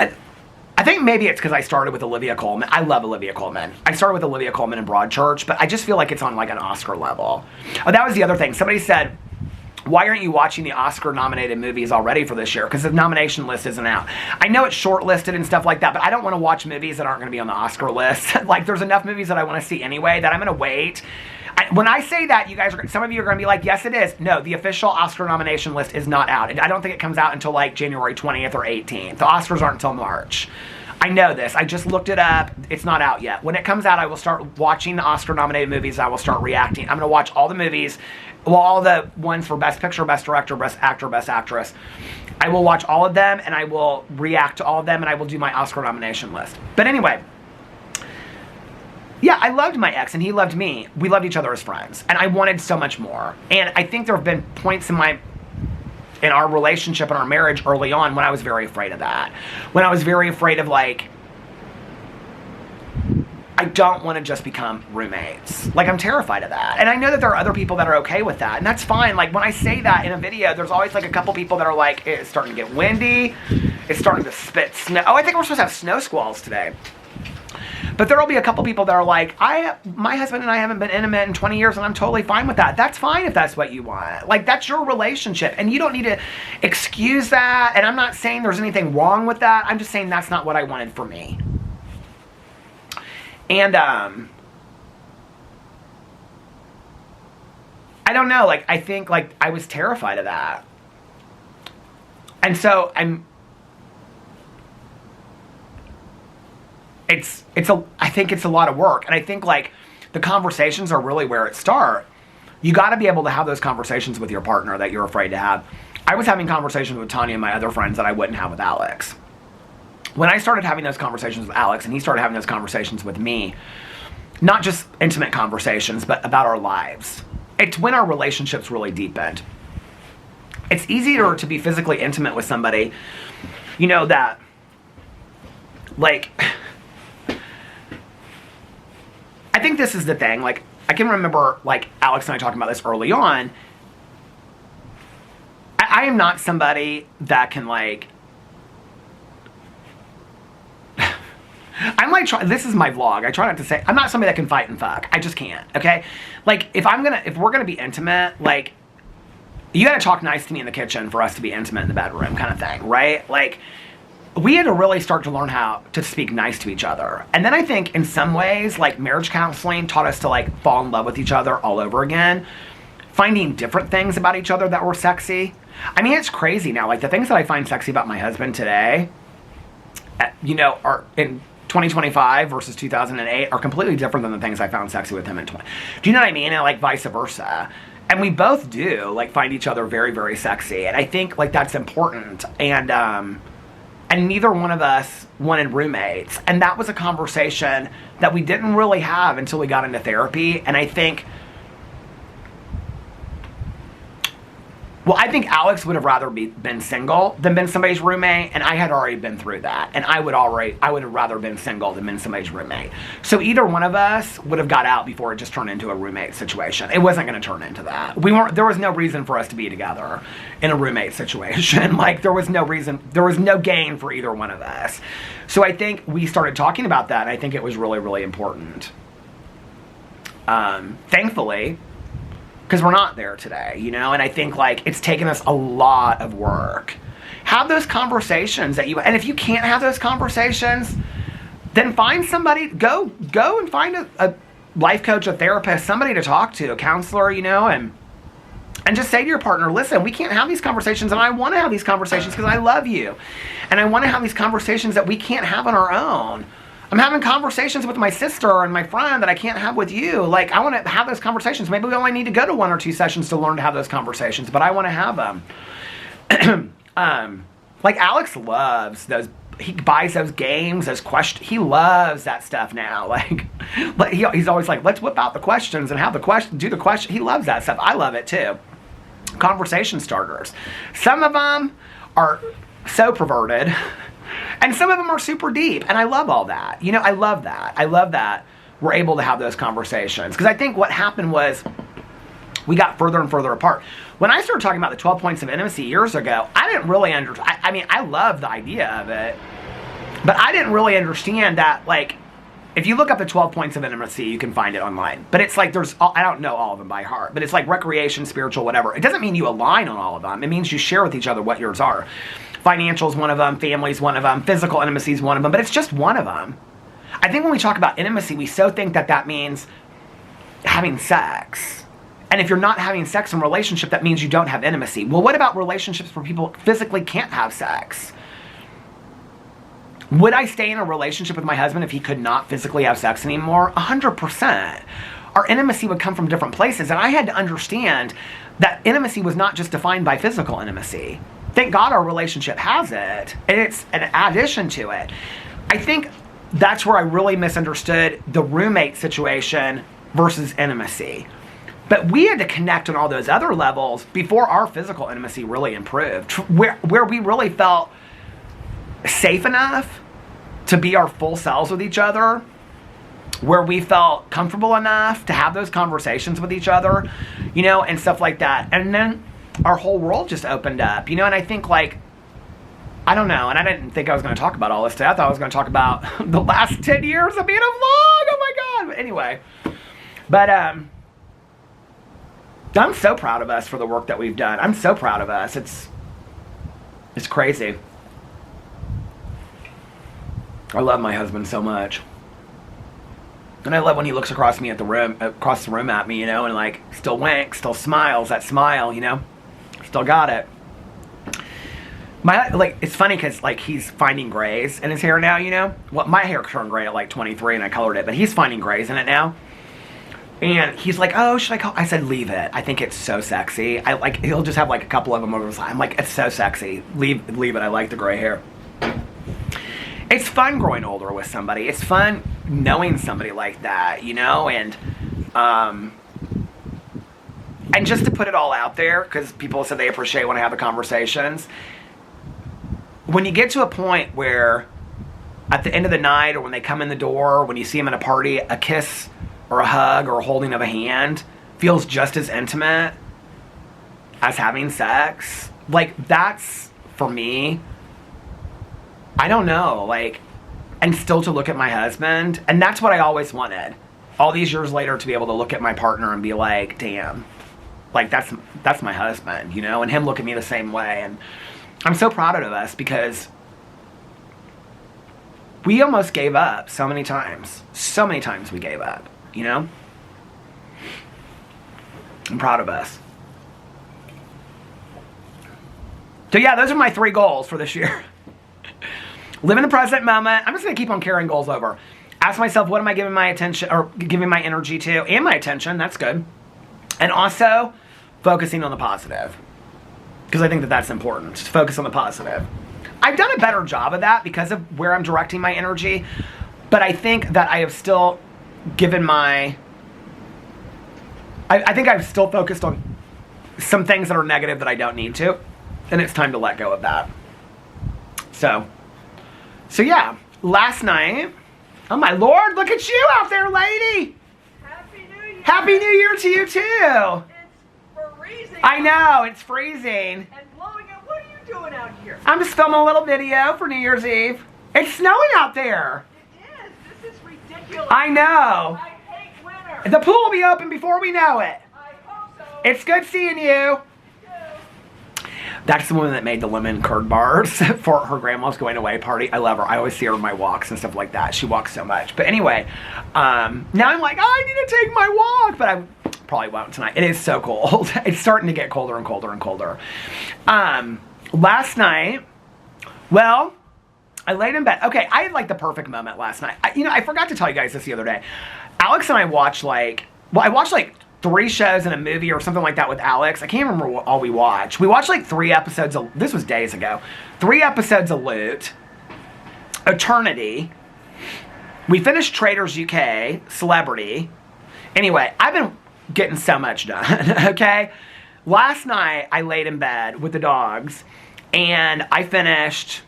I think maybe it's because I started with Olivia Colman. I love Olivia Colman. I started with Olivia Colman in Broadchurch, but I just feel like it's on, like, an Oscar level. Oh, that was the other thing. Somebody said, why aren't you watching the Oscar-nominated movies already for this year? Because the nomination list isn't out. I know it's shortlisted and stuff like that, but I don't want to watch movies that aren't going to be on the Oscar list. Like, there's enough movies that I want to see anyway that I'm going to wait. When I say that, you guys are, some of you are going to be like, yes, it is. No, the official Oscar nomination list is not out. I don't think it comes out until, like, January 20th or 18th. The Oscars aren't until March. I know this. I just looked it up. It's not out yet. When it comes out, I will start watching the Oscar-nominated movies. I will start reacting. I'm going to watch all the movies. Well, all the ones for Best Picture, Best Director, Best Actor, Best Actress. I will watch all of them, and I will react to all of them, and I will do my Oscar nomination list. But anyway, yeah, I loved my ex, and he loved me. We loved each other as friends, and I wanted so much more. And I think there have been points in our relationship and our marriage early on when I was very afraid of that. When I was very afraid of, like, I don't want to just become roommates. Like, I'm terrified of that. And I know that there are other people that are okay with that, and that's fine. Like, when I say that in a video, there's always, like, a couple people that are like, it's starting to get windy, it's starting to spit snow. Oh, I think we're supposed to have snow squalls today. But there'll be a couple people that are like, my husband and I haven't been intimate in 20 years, and I'm totally fine with that. That's fine if that's what you want. Like, that's your relationship, and you don't need to excuse that. And I'm not saying there's anything wrong with that. I'm just saying that's not what I wanted for me. And, I don't know, like, I think, like, I was terrified of that. And so I think it's a lot of work. And I think, like, the conversations are really where it starts. You got to be able to have those conversations with your partner that you're afraid to have. I was having conversations with Tanya and my other friends that I wouldn't have with Alex. When I started having those conversations with Alex and he started having those conversations with me, not just intimate conversations, but about our lives, it's when our relationships really deepened. It's easier to be physically intimate with somebody, you know, that, like, I think this is the thing. Like, I can remember, like, Alex and I talking about this early on. I am not somebody that can, like, I'm like, this is my vlog. I try not to say, I'm not somebody that can fight and fuck. I just can't, okay? Like, if we're gonna be intimate, like, you gotta talk nice to me in the kitchen for us to be intimate in the bedroom, kind of thing, right? Like, we had to really start to learn how to speak nice to each other. And then I think in some ways, like, marriage counseling taught us to, like, fall in love with each other all over again. Finding different things about each other that were sexy. I mean, it's crazy now. Like, the things that I find sexy about my husband today, you know, are in 2025 versus 2008 are completely different than the things I found sexy with him in 20. Do you know what I mean? And, like, vice versa. And we both do, like, find each other very, very sexy. And I think, like, that's important. And neither one of us wanted roommates. And that was a conversation that we didn't really have until we got into therapy. And I think, well, I think Alex would have rather been single than been somebody's roommate, and I had already been through that, and I would have rather been single than been somebody's roommate. So either one of us would have got out before it just turned into a roommate situation. It wasn't going to turn into that. There was no reason for us to be together in a roommate situation. Like, there was no reason, there was no gain for either one of us. So I think we started talking about that, and I think it was really, really important. Thankfully, because we're not there today, you know? And I think, like, it's taken us a lot of work. Have those conversations and if you can't have those conversations, then find somebody, go and find a life coach, a therapist, somebody to talk to, a counselor, you know, and And just say to your partner, listen, we can't have these conversations, and I want to have these conversations because I love you. And I want to have these conversations that we can't have on our own. I'm having conversations with my sister and my friend that I can't have with you. Like, I want to have those conversations. Maybe we only need to go to 1 or 2 sessions to learn to have those conversations, but I want to have them. Like, Alex loves those. He buys those games, those questions. He loves that stuff now. Like he's always like, let's whip out the questions and have the question, do the question. He loves that stuff. I love it too. Conversation starters. Some of them are so perverted, and some of them are super deep. And I love all that. You know, I love that. I love that we're able to have those conversations. Because I think what happened was we got further and further apart. When I started talking about the 12 points of intimacy years ago, I didn't really understand. I mean, I love the idea of it, but I didn't really understand that, like, if you look up the 12 points of intimacy, you can find it online. But it's like I don't know all of them by heart, but it's like recreation, spiritual, whatever. It doesn't mean you align on all of them. It means you share with each other what yours are. Financial is one of them, family is one of them, physical intimacy is one of them, but it's just one of them. I think when we talk about intimacy, we so think that that means having sex. And if you're not having sex in a relationship, that means you don't have intimacy. Well, what about relationships where people physically can't have sex? Would I stay in a relationship with my husband if he could not physically have sex anymore? 100%. Our intimacy would come from different places, and I had to understand that intimacy was not just defined by physical intimacy. Thank God our relationship has it, and it's an addition to it. I think that's where I really misunderstood the roommate situation versus intimacy. But we had to connect on all those other levels before our physical intimacy really improved, where we really felt safe enough to be our full selves with each other, where we felt comfortable enough to have those conversations with each other, you know, and stuff like that. And then our whole world just opened up, you know, and I think, like, I don't know, and I didn't think I was going to talk about all this today. I thought I was going to talk about the last 10 years of being a vlog. Oh my God. But anyway, I'm so proud of us for the work that we've done. I'm so proud of us. It's crazy. I love my husband so much. And I love when he looks across the room at me, you know, and, like, still winks, still smiles, that smile, you know. Still got it. It's funny because, like, he's finding grays in his hair now, you know. Well, my hair turned gray at, like, 23 and I colored it, but he's finding grays in it now. And he's like, oh, should I call? I said, leave it. I think it's so sexy. He'll just have, like, a couple of them over his eye. I'm like, it's so sexy. Leave it. I like the gray hair. It's fun growing older with somebody. It's fun knowing somebody like that, you know? And just to put it all out there, because people said they appreciate when I have the conversations. When you get to a point where at the end of the night, or when they come in the door, or when you see them at a party, a kiss or a hug or a holding of a hand feels just as intimate as having sex. Like, that's, for me, I don't know, like, and still to look at my husband, and that's what I always wanted. All these years later, to be able to look at my partner and be like, damn, like, that's my husband, you know, and him look at me the same way. And I'm so proud of us because we almost gave up so many times. So many times we gave up, you know? I'm proud of us. So yeah, those are my 3 goals for this year. Live in the present moment. I'm just going to keep on carrying goals over. Ask myself, what am I giving my attention, or giving my energy to, and my attention. That's good. And also, focusing on the positive. Because I think that that's important. Just focus on the positive. I've done a better job of that because of where I'm directing my energy. But I think that I have still given my... I think I've still focused on some things that are negative that I don't need to. And it's time to let go of that. So yeah, last night, oh my Lord, look at you out there, lady. Happy New Year. Happy New Year to you too. It's freezing. I know, it's freezing. And blowing up. What are you doing out here? I'm just filming a little video for New Year's Eve. It's snowing out there. It is. This is ridiculous. I know. I hate winter. The pool will be open before we know it. I hope so. It's good seeing you. That's the woman that made the lemon curd bars for her grandma's going away party. I love her. I always see her in my walks and stuff like that. She walks so much. But anyway, now I'm like, oh, I need to take my walk. But I probably won't tonight. It is so cold. It's starting to get colder and colder and colder. Last night, well, I laid in bed. Okay, I had like the perfect moment last night. I forgot to tell you guys this the other day. Alex and I watched I watched 3 shows and a movie or something like that with Alex. I can't remember what all we watched. We watched 3 episodes of, this was days ago, 3 episodes of Loot, Eternity. We finished Traders UK, Celebrity. Anyway, I've been getting so much done, okay? Last night, I laid in bed with the dogs, and I finished,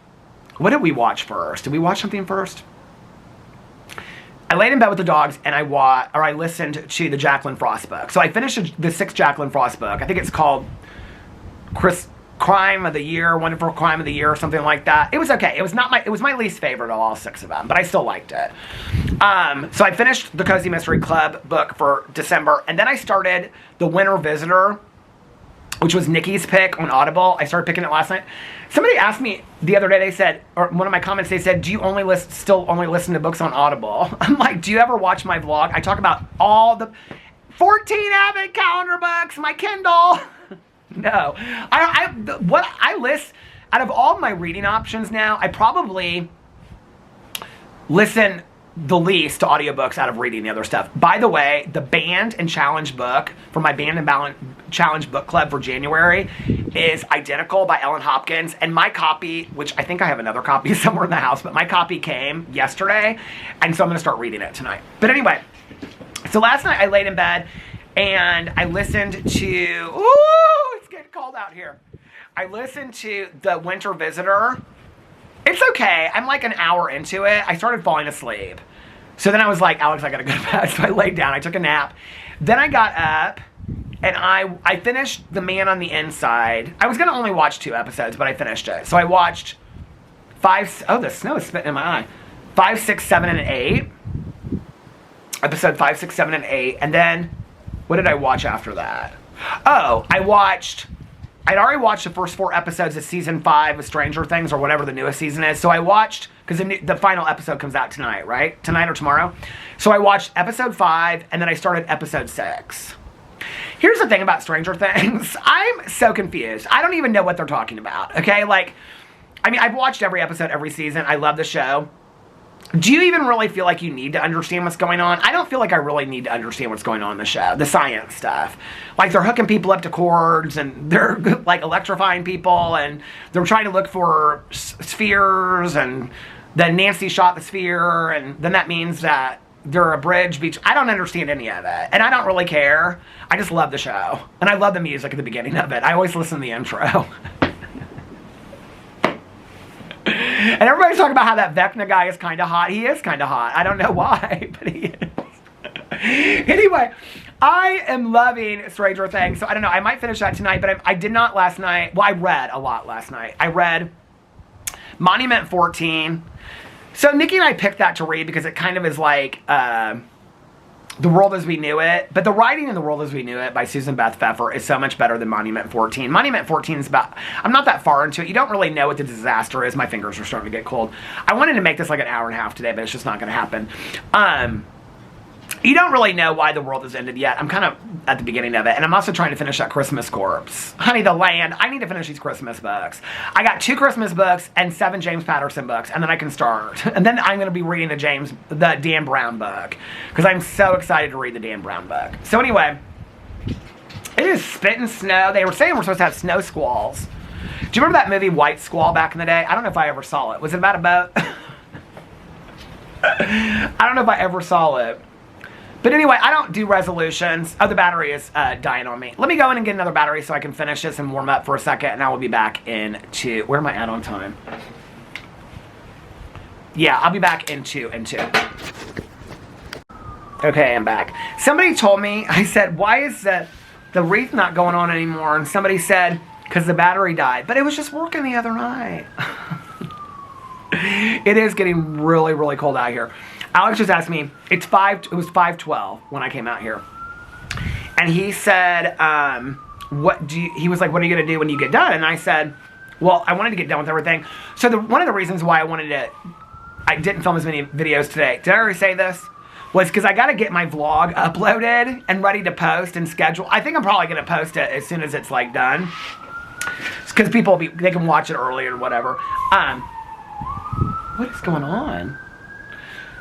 what did we watch first? Did we watch something first? I laid in bed with the dogs and I listened to the Jacqueline Frost book. So I finished the 6th Jacqueline Frost book. I think it's called Crime of the Year, Wonderful Crime of the Year, or something like that. It was okay. It was my least favorite of all 6 of them, but I still liked it. So I finished the Cozy Mystery Club book for December, and then I started The Winter Visitor, which was Nikki's pick on Audible. I started picking it last night. Somebody asked me the other day, they said, or one of my comments, they said, do you still only listen to books on Audible? I'm like, do you ever watch my vlog? I talk about all the 14 Advent calendar books, my Kindle. No. I list, out of all my reading options now, I probably listen the least to audiobooks out of reading the other stuff. By the way, the Band and Challenge book for my Band and Challenge book club for January is Identical by Ellen Hopkins. And my copy, which I think I have another copy somewhere in the house, but my copy came yesterday. And so I'm going to start reading it tonight. But anyway, so last night I laid in bed and I listened to, ooh, it's getting cold out here. I listened to The Winter Visitor. It's okay. I'm like an hour into it. I started falling asleep. So then I was like, Alex, I gotta go to bed. So I laid down. I took a nap. Then I got up and I finished The Man on the Inside. I was gonna only watch 2 episodes, but I finished it. So I watched 5, oh, the snow is spitting in my eye. 5, 6, 7, and 8. Episode 5, 6, 7, and 8. And then, what did I watch after that? Oh, I'd already watched the first 4 episodes of season 5 of Stranger Things, or whatever the newest season is. So I watched, because the final episode comes out tonight, right? Tonight or tomorrow. So I watched episode 5, and then I started episode 6. Here's the thing about Stranger Things. I'm so confused. I don't even know what they're talking about, okay? I've watched every episode, every season. I love the show. Do you even really feel like you need to understand what's going on? I don't feel like I really need to understand what's going on in the show. The science stuff. Like, they're hooking people up to cords, and they're, like, electrifying people, and they're trying to look for spheres, and then Nancy shot the sphere, and then that means that they're a bridge beach. I don't understand any of it, and I don't really care. I just love the show, and I love the music at the beginning of it. I always listen to the intro. And everybody's talking about how that Vecna guy is kind of hot. He is kind of hot. I don't know why, but he is. Anyway, I am loving Stranger Things. So I don't know. I might finish that tonight, but I did not last night. Well, I read a lot last night. I read Monument 14. So Nikki and I picked that to read because it kind of is like The World as We Knew It. But the writing in The World as We Knew It by Susan Beth Pfeffer is so much better than Monument 14. Monument 14 is about, I'm not that far into it. You don't really know what the disaster is. My fingers are starting to get cold. I wanted to make this like an hour and a half today, but it's just not going to happen. You don't really know why the world has ended yet. I'm kind of at the beginning of it. And I'm also trying to finish that Christmas Corpse. Honey, the Land. I need to finish these Christmas books. I got 2 Christmas books and 7 James Patterson books. And then I can start. And then I'm going to be reading the Dan Brown book. Because I'm so excited to read the Dan Brown book. So anyway, it is spitting snow. They were saying we're supposed to have snow squalls. Do you remember that movie White Squall back in the day? I don't know if I ever saw it. Was it about a boat? I don't know if I ever saw it. But anyway, I don't do resolutions. Oh, the battery is dying on me. Let me go in and get another battery so I can finish this and warm up for a second, and I will be back into... Where am I at on time? Yeah, I'll be back in 2 and 2. Okay, I'm back. Somebody told me, I said, why is the wreath not going on anymore? And somebody said, because the battery died. But it was just working the other night. It is getting really, really cold out here. Alex just asked me, it was 5:12 when I came out here. And he said, he was like, what are you going to do when you get done? And I said, well, I wanted to get done with everything. So one of the reasons why I didn't film as many videos today, did I already say this? was because I got to get my vlog uploaded and ready to post and schedule. I think I'm probably going to post it as soon as it's like done. Because people, they can watch it early or whatever. What is going on?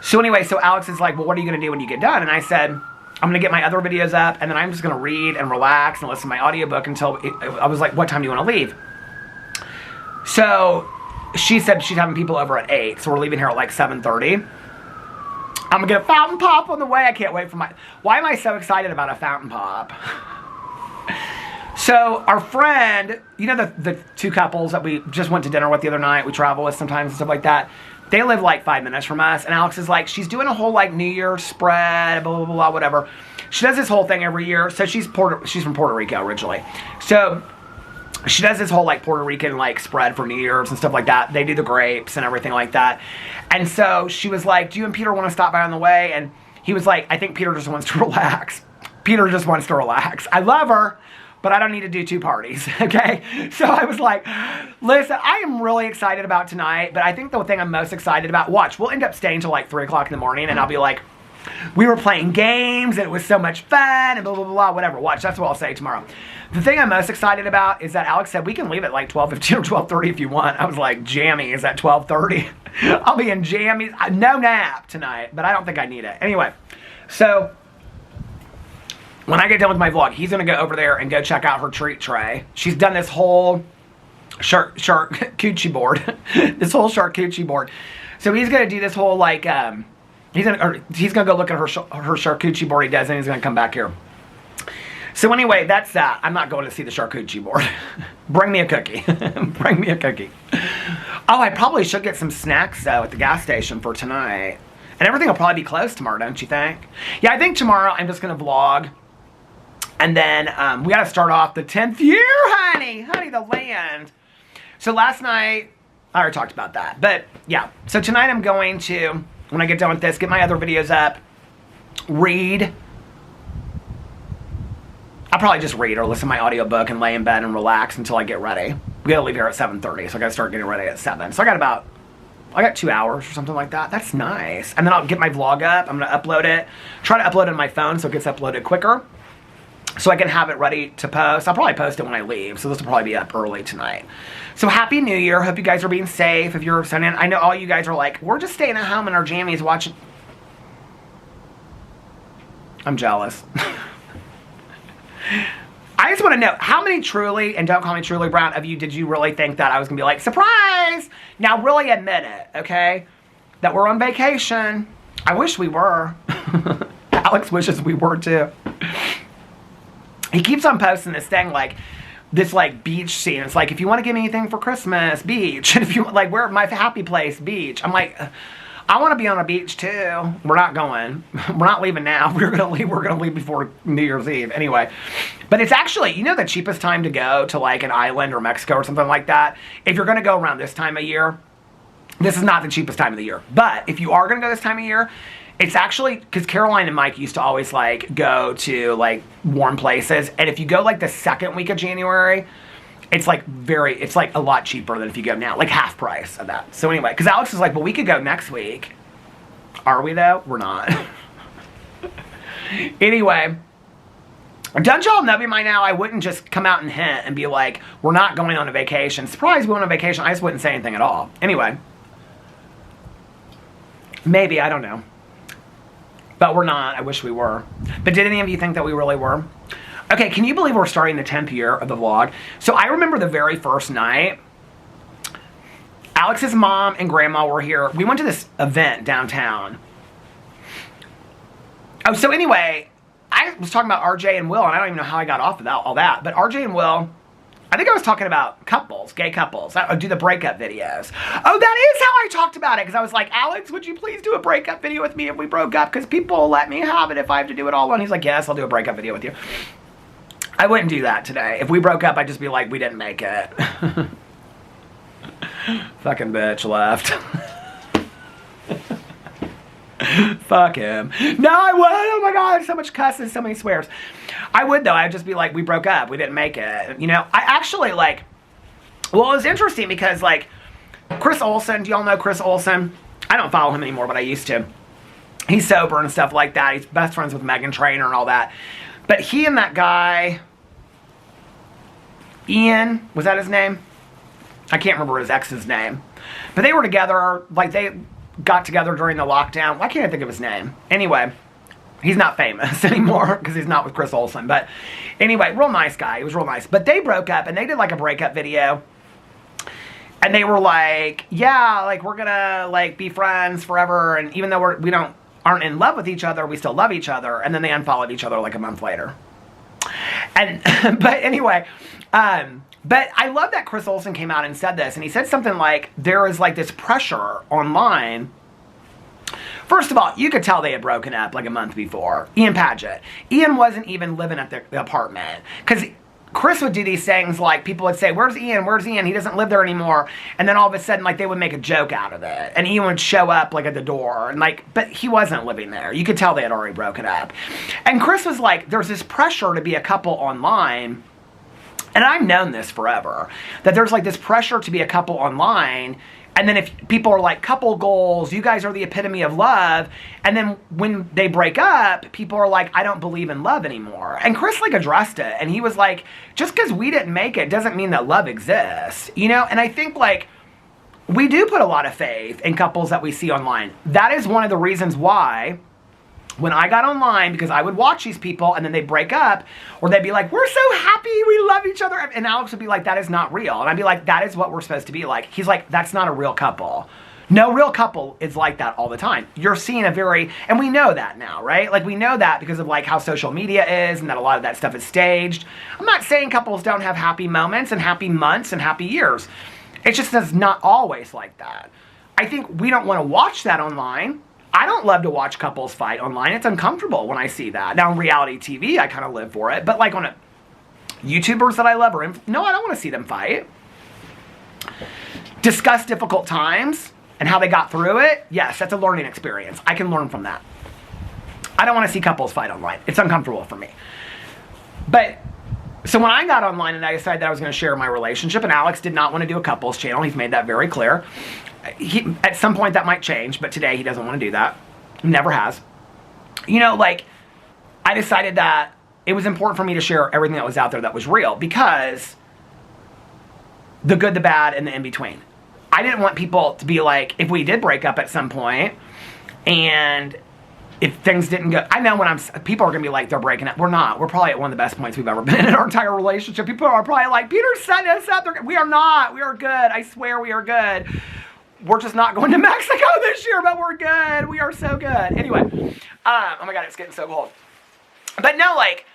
So anyway, so Alex is like, well, what are you going to do when you get done? And I said, I'm going to get my other videos up, and then I'm just going to read and relax and listen to my audiobook until, I was like, what time do you want to leave? So she said she's having people over at 8, so we're leaving here at like 7:30. I'm going to get a fountain pop on the way. I can't wait for why am I so excited about a fountain pop? So our friend, you know the two couples that we just went to dinner with the other night, we travel with sometimes and stuff like that, they live like 5 minutes from us, and Alex is like, she's doing a whole like New Year's spread, blah, blah, blah, blah, whatever. She does this whole thing every year. So she's from Puerto Rico originally. So she does this whole like Puerto Rican like spread for New Year's and stuff like that. They do the grapes and everything like that. And so she was like, do you and Peter want to stop by on the way? And he was like, I think Peter just wants to relax. Peter just wants to relax. I love her, but I don't need to do 2 parties, okay? So I was like, listen, I am really excited about tonight, but I think the thing I'm most excited about, watch, we'll end up staying till like 3 o'clock in the morning, and I'll be like, we were playing games, and it was so much fun, and blah, blah, blah, blah, whatever. Watch, that's what I'll say tomorrow. The thing I'm most excited about is that Alex said, we can leave at like 12:15 or 12:30 if you want. I was like, jammies at 12:30. I'll be in jammies. No nap tonight, but I don't think I need it. Anyway, so when I get done with my vlog, he's going to go over there and go check out her treat tray. She's done this whole charcuterie board. This whole charcuterie board. So he's going to do this whole, like, he's going to go look at her charcuterie board he does, and he's going to come back here. So anyway, that's that. I'm not going to see the charcuterie board. Bring me a cookie. Bring me a cookie. Oh, I probably should get some snacks, though, at the gas station for tonight. And everything will probably be closed tomorrow, don't you think? Yeah, I think tomorrow I'm just going to vlog. And then we got to start off the 10th year, honey. Honey, the land. So last night, I already talked about that. But yeah, so tonight I'm going to, when I get done with this, get my other videos up, read. I'll probably just read or listen to my audiobook and lay in bed and relax until I get ready. We got to leave here at 7:30, so I got to start getting ready at 7. So I got 2 hours or something like that. That's nice. And then I'll get my vlog up. I'm going to upload it. Try to upload it on my phone so it gets uploaded quicker, so I can have it ready to post. I'll probably post it when I leave, so this will probably be up early tonight. So Happy New Year. Hope you guys are being safe. If you're sending, I know all you guys are like, we're just staying at home in our jammies watching. I'm jealous. I just want to know, how many truly, and don't call me Truly Brown, of you did you really think that I was going to be like, surprise? Now really admit it, okay? That we're on vacation. I wish we were. Alex wishes we were too. He keeps on posting this thing like, this like beach scene. It's like, if you want to give me anything for Christmas, beach. And if you like, where my happy place, beach. I'm like, I want to be on a beach too. We're not going. We're not leaving now. We're gonna leave before New Year's Eve. Anyway, but it's actually, you know, the cheapest time to go to like an island or Mexico or something like that. If you're gonna go around this time of year, this is not the cheapest time of the year. But if you are gonna go this time of year, it's actually, because Caroline and Mike used to always like go to like warm places, and if you go like the second week of January, it's like a lot cheaper than if you go now, like half price of that. So anyway, because Alex is like, well, we could go next week. Are we though? We're not. Anyway, don't y'all know me by now? I wouldn't just come out and hint and be like, we're not going on a vacation. Surprise, we went on a vacation. I just wouldn't say anything at all. Anyway, maybe, I don't know. But we're not. I wish we were. But did any of you think that we really were? Okay, can you believe we're starting the 10th year of the vlog? So I remember the very first night, Alex's mom and grandma were here. We went to this event downtown. Oh, so anyway, I was talking about RJ and Will, and I don't even know how I got off of all that. But RJ and Will, I think I was talking about couples, gay couples. I do the breakup videos. Oh, that is how I talked about it. Because I was like, Alex, would you please do a breakup video with me if we broke up? Because people will let me have it if I have to do it all alone. He's like, yes, I'll do a breakup video with you. I wouldn't do that today. If we broke up, I'd just be like, we didn't make it. Fucking bitch left. Fuck him. No, I would. Oh my God, so much cussing, so many swears. I would though. I'd just be like, we broke up. We didn't make it. You know, I actually like, well, it was interesting because like Chris Olsen, do y'all know Chris Olsen? I don't follow him anymore, but I used to. He's sober and stuff like that. He's best friends with Meghan Trainor and all that. But he and that guy, Ian, was that his name? I can't remember his ex's name. But they were together, like they got together during the lockdown. Why can't I think of his name? Anyway, he's not famous anymore because he's not with Chris Olsen. But anyway, real nice guy. He was real nice. But they broke up and they did like a breakup video. And they were like, yeah, like we're gonna like be friends forever. And even though we aren't in love with each other, we still love each other. And then they unfollowed each other like a month later. And but anyway, but I love that Chris Olsen came out and said this, and he said something like, there is like this pressure online. First of all, you could tell they had broken up like a month before. Ian Paget. Ian wasn't even living at the apartment. Because Chris would do these things like, people would say, where's Ian? Where's Ian? He doesn't live there anymore. And then all of a sudden, like, they would make a joke out of it. And Ian would show up, like, at the door. And, like, but he wasn't living there. You could tell they had already broken up. And Chris was like, there's this pressure to be a couple online. And I've known this forever, that there's like this pressure to be a couple online. And then if people are like, couple goals, you guys are the epitome of love. And then when they break up, people are like, I don't believe in love anymore. And Chris like addressed it. And he was like, just because we didn't make it doesn't mean that love exists, you know? And I think like, we do put a lot of faith in couples that we see online. That is one of the reasons why when I got online, because I would watch these people and then they'd break up, or they'd be like, we're so happy, we love each other. And Alex would be like, that is not real. And I'd be like, that is what we're supposed to be like. He's like, that's not a real couple. No real couple is like that all the time. You're seeing and we know that now, right? Like we know that because of like how social media is and that a lot of that stuff is staged. I'm not saying couples don't have happy moments and happy months and happy years. It's just that's not always like that. I think we don't want to watch that online. I don't love to watch couples fight online. It's uncomfortable when I see that. Now, on reality TV, I kind of live for it. But like on YouTubers that I love, no, I don't want to see them fight. Discuss difficult times and how they got through it. Yes, that's a learning experience. I can learn from that. I don't want to see couples fight online. It's uncomfortable for me. But, so when I got online and I decided that I was going to share my relationship, and Alex did not want to do a couples channel. He's made that very clear. At some point that might change, but today he doesn't want to do that. Never has. You know, like, I decided that it was important for me to share everything that was out there that was real, because the good, the bad, and the in-between. I didn't want people to be like, if we did break up at some point, and if things didn't go, I know when people are going to be like, they're breaking up. We're not. We're probably at one of the best points we've ever been in our entire relationship. People are probably like, Peter's setting us up. We are not. We are good. I swear we are good. We're just not going to Mexico this year, but we're good. We are so good. Anyway, oh my God, it's getting so cold. But no, like,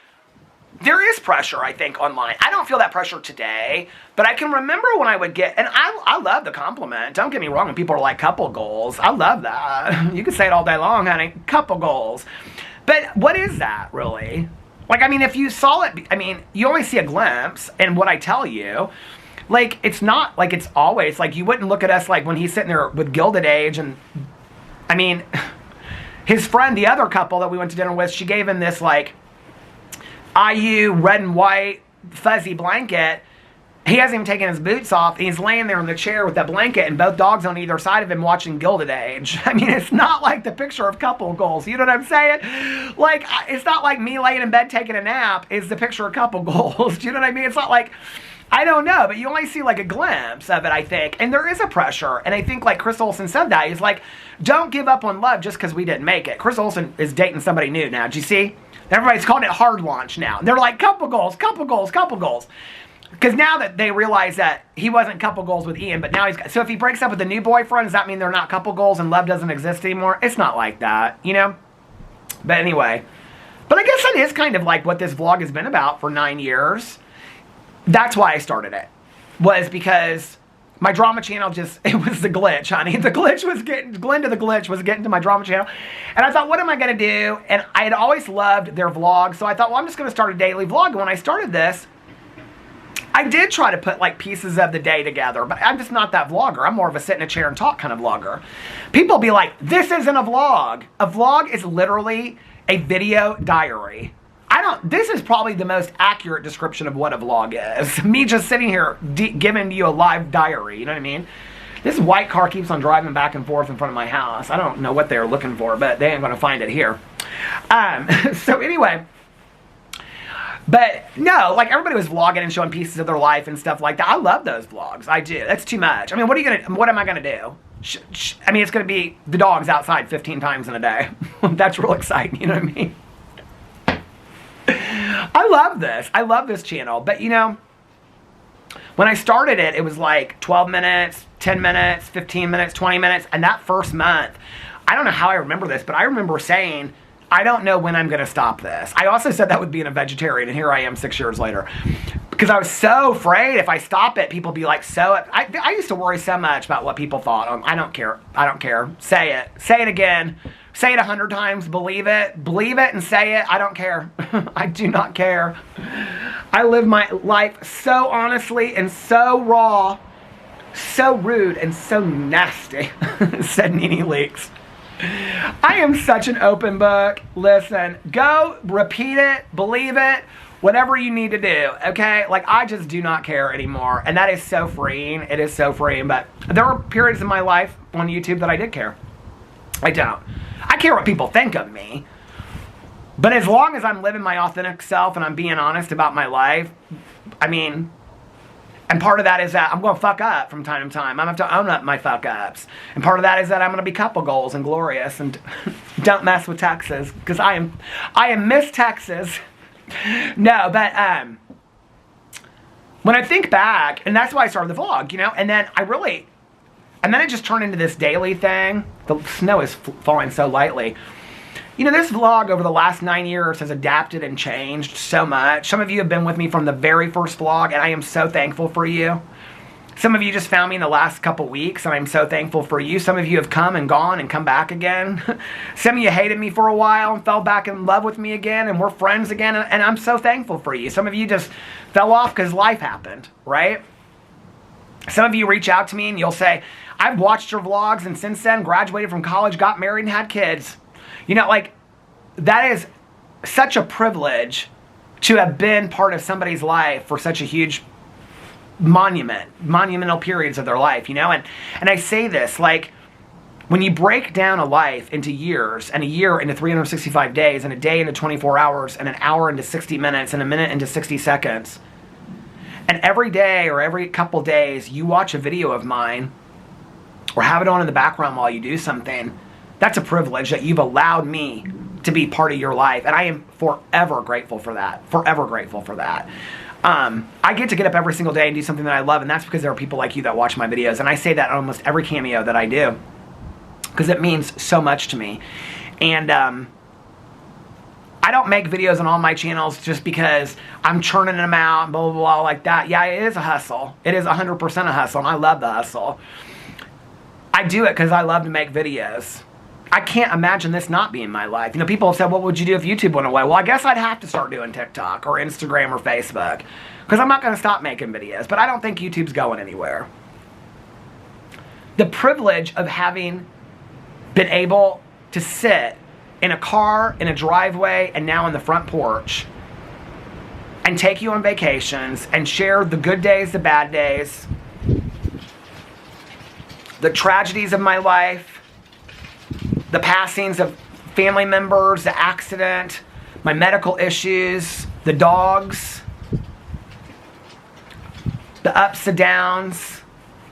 there is pressure, I think, online. I don't feel that pressure today, but I can remember when I would get, and I love the compliment. Don't get me wrong, when people are like, couple goals. I love that. You can say it all day long, honey. Couple goals. But what is that, really? Like, I mean, if you saw it, I mean, you only see a glimpse, and what I tell you, like, it's not like it's always, like, you wouldn't look at us like when he's sitting there with Gilded Age, and, I mean, his friend, the other couple that we went to dinner with, she gave him this, like, IU red and white fuzzy blanket. He hasn't even taken his boots off, and he's laying there in the chair with that blanket, and both dogs on either side of him watching Gilded Age. I mean, it's not like the picture of couple goals. You know what I'm saying? Like, it's not like me laying in bed taking a nap is the picture of couple goals. Do you know what I mean? It's not like, I don't know, but you only see like a glimpse of it, I think. And there is a pressure. And I think like Chris Olsen said that. He's like, don't give up on love just because we didn't make it. Chris Olsen is dating somebody new now. Did you see? Everybody's calling it hard launch now. They're like, couple goals, couple goals, couple goals. Because now that they realize that he wasn't couple goals with Ian, but now he's got, so if he breaks up with a new boyfriend, does that mean they're not couple goals and love doesn't exist anymore? It's not like that, you know? But anyway. But I guess that is kind of like what this vlog has been about for 9 years. That's why I started it. Was because my drama channel just, it was the glitch, honey. The glitch was getting, Glenda the glitch was getting to my drama channel. And I thought, what am I going to do? And I had always loved their vlogs. So I thought, well, I'm just going to start a daily vlog. And when I started this, I did try to put like pieces of the day together, but I'm just not that vlogger. I'm more of a sit in a chair and talk kind of vlogger. People be like, this isn't a vlog. A vlog is literally a video diary. This is probably the most accurate description of what a vlog is. Me just sitting here giving you a live diary, you know what I mean? This white car keeps on driving back and forth in front of my house. I don't know what they're looking for, but they ain't going to find it here. So anyway, but no, like everybody was vlogging and showing pieces of their life and stuff like that. I love those vlogs. I do. That's too much. I mean, what am I going to do? I mean, it's going to be the dogs outside 15 times in a day. That's real exciting. You know what I mean? I love this. I love this channel. But you know, when I started it, it was like 12 minutes, 10 minutes, 15 minutes, 20 minutes. And that first month, I don't know how I remember this, but I remember saying, I don't know when I'm going to stop this. I also said that with being a vegetarian, and here I am 6 years later. Because I was so afraid if I stop it, people be like, I used to worry so much about what people thought. I don't care. I don't care. Say it. Say it again. Say it 100 times. Believe it. Believe it and say it. I don't care. I do not care. I live my life so honestly and so raw, so rude and so nasty, said Nene Leaks. I am such an open book. Listen, go repeat it, believe it, whatever you need to do, okay? Like, I just do not care anymore, and that is so freeing. It is so freeing, but there were periods in my life on YouTube that I did care. I don't. I care what people think of me, but as long as I'm living my authentic self and I'm being honest about my life, I mean, and part of that is that I'm going to fuck up from time to time. I'm going to have to own up my fuck ups. And part of that is that I'm going to be couple goals and glorious and don't mess with Texas, because I am Miss Texas. No, but when I think back, and that's why I started the vlog, you know, and then it just turned into this daily thing. The snow is falling so lightly. You know, this vlog over the last 9 years has adapted and changed so much. Some of you have been with me from the very first vlog, and I am so thankful for you. Some of you just found me in the last couple weeks, and I'm so thankful for you. Some of you have come and gone and come back again. Some of you hated me for a while and fell back in love with me again, and we're friends again, and I'm so thankful for you. Some of you just fell off because life happened, right? Some of you reach out to me and you'll say, I've watched your vlogs, and since then graduated from college, got married, and had kids. You know, like, that is such a privilege to have been part of somebody's life for such a huge monumental periods of their life, you know? And I say this, like, when you break down a life into years, and a year into 365 days, and a day into 24 hours, and an hour into 60 minutes, and a minute into 60 seconds, and every day or every couple days you watch a video of mine or have it on in the background while you do something, that's a privilege that you've allowed me to be part of your life. And I am forever grateful for that. Forever grateful for that. I get to get up every single day and do something that I love, and that's because there are people like you that watch my videos. And I say that on almost every cameo that I do, because it means so much to me. And I don't make videos on all my channels just because I'm churning them out and blah, blah, blah, like that. Yeah, it is a hustle. It is 100% a hustle, and I love the hustle. I do it because I love to make videos. I can't imagine this not being my life. You know, people have said, what would you do if YouTube went away? Well, I guess I'd have to start doing TikTok or Instagram or Facebook, because I'm not going to stop making videos. But I don't think YouTube's going anywhere. The privilege of having been able to sit in a car, in a driveway, and now on the front porch, and take you on vacations and share the good days, the bad days, the tragedies of my life, the passings of family members, the accident, my medical issues, the dogs, the ups and downs,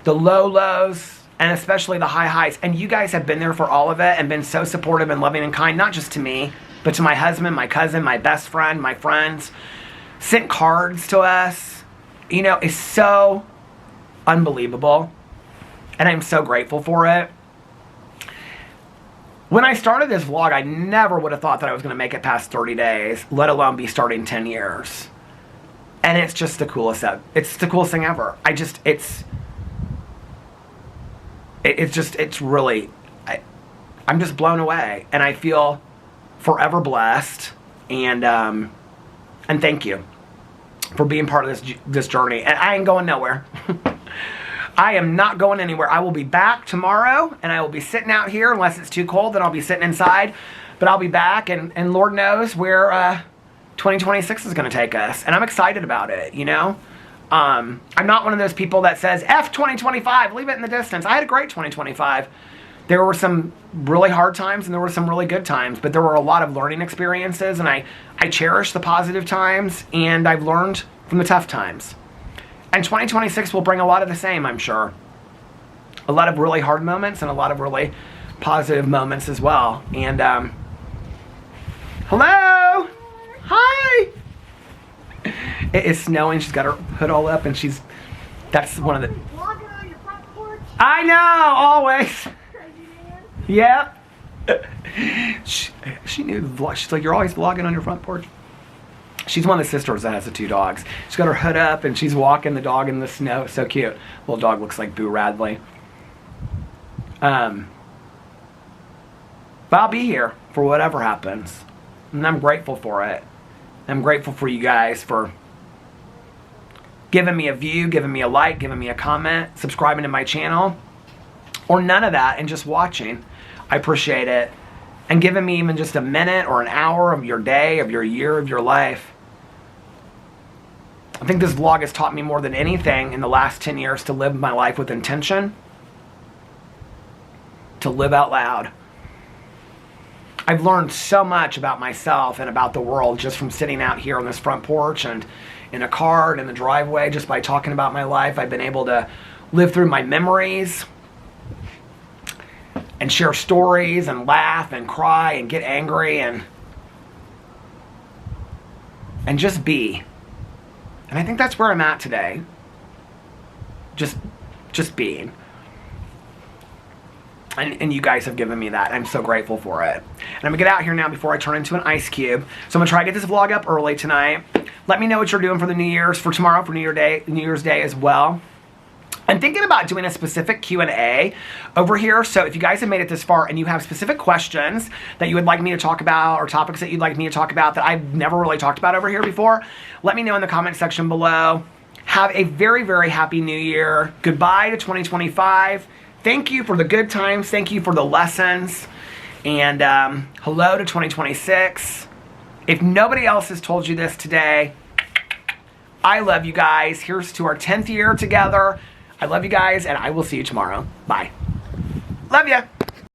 the lows, and especially the high highs. And you guys have been there for all of it and been so supportive and loving and kind, not just to me, but to my husband, my cousin, my best friend, my friends. Sent cards to us. You know, it's so unbelievable. And I'm so grateful for it. When I started this vlog, I never would have thought that I was going to make it past 30 days, let alone be starting 10 years. And it's just the coolest thing ever. I'm just blown away. And I feel forever blessed. And thank you for being part of this journey. And I ain't going nowhere. I am not going anywhere. I will be back tomorrow, and I will be sitting out here. Unless it's too cold, then I'll be sitting inside. But I'll be back, and Lord knows where 2026 is going to take us. And I'm excited about it, you know? I'm not one of those people that says, F 2025, leave it in the distance. I had a great 2025. There were some really hard times and there were some really good times, but there were a lot of learning experiences, and I cherish the positive times, and I've learned from the tough times. And 2026 will bring a lot of the same, I'm sure. A lot of really hard moments and a lot of really positive moments as well. And, hello! Hi! It is snowing. She's got her hood all up, and that's one of the... Vlogging on your front porch? I know, always. Crazy man. Yep. She knew the vlog. She's like, you're always vlogging on your front porch. She's one of the sisters that has the 2 dogs. She's got her hood up, and she's walking the dog in the snow. It's so cute. Little dog looks like Boo Radley. But I'll be here for whatever happens. And I'm grateful for it. I'm grateful for you guys for giving me a view, giving me a like, giving me a comment, subscribing to my channel, or none of that and just watching. I appreciate it. And giving me even just a minute or an hour of your day, of your year, of your life. I think this vlog has taught me more than anything in the last 10 years to live my life with intention, to live out loud. I've learned so much about myself and about the world just from sitting out here on this front porch and in a car and in the driveway. Just by talking about my life, I've been able to live through my memories and share stories and laugh and cry and get angry and just be. And I think that's where I'm at today. Just being. And you guys have given me that. I'm so grateful for it. And I'm going to get out here now before I turn into an ice cube. So I'm going to try to get this vlog up early tonight. Let me know what you're doing for the New Year's, for tomorrow, for New Year's Day as well. I'm thinking about doing a specific Q&A over here. So if you guys have made it this far and you have specific questions that you would like me to talk about, or topics that you'd like me to talk about that I've never really talked about over here before, let me know in the comment section below. Have a very, very happy New Year. Goodbye to 2025. Thank you for the good times. Thank you for the lessons. And hello to 2026. If nobody else has told you this today, I love you guys. Here's to our 10th year together. I love you guys, and I will see you tomorrow. Bye. Love ya.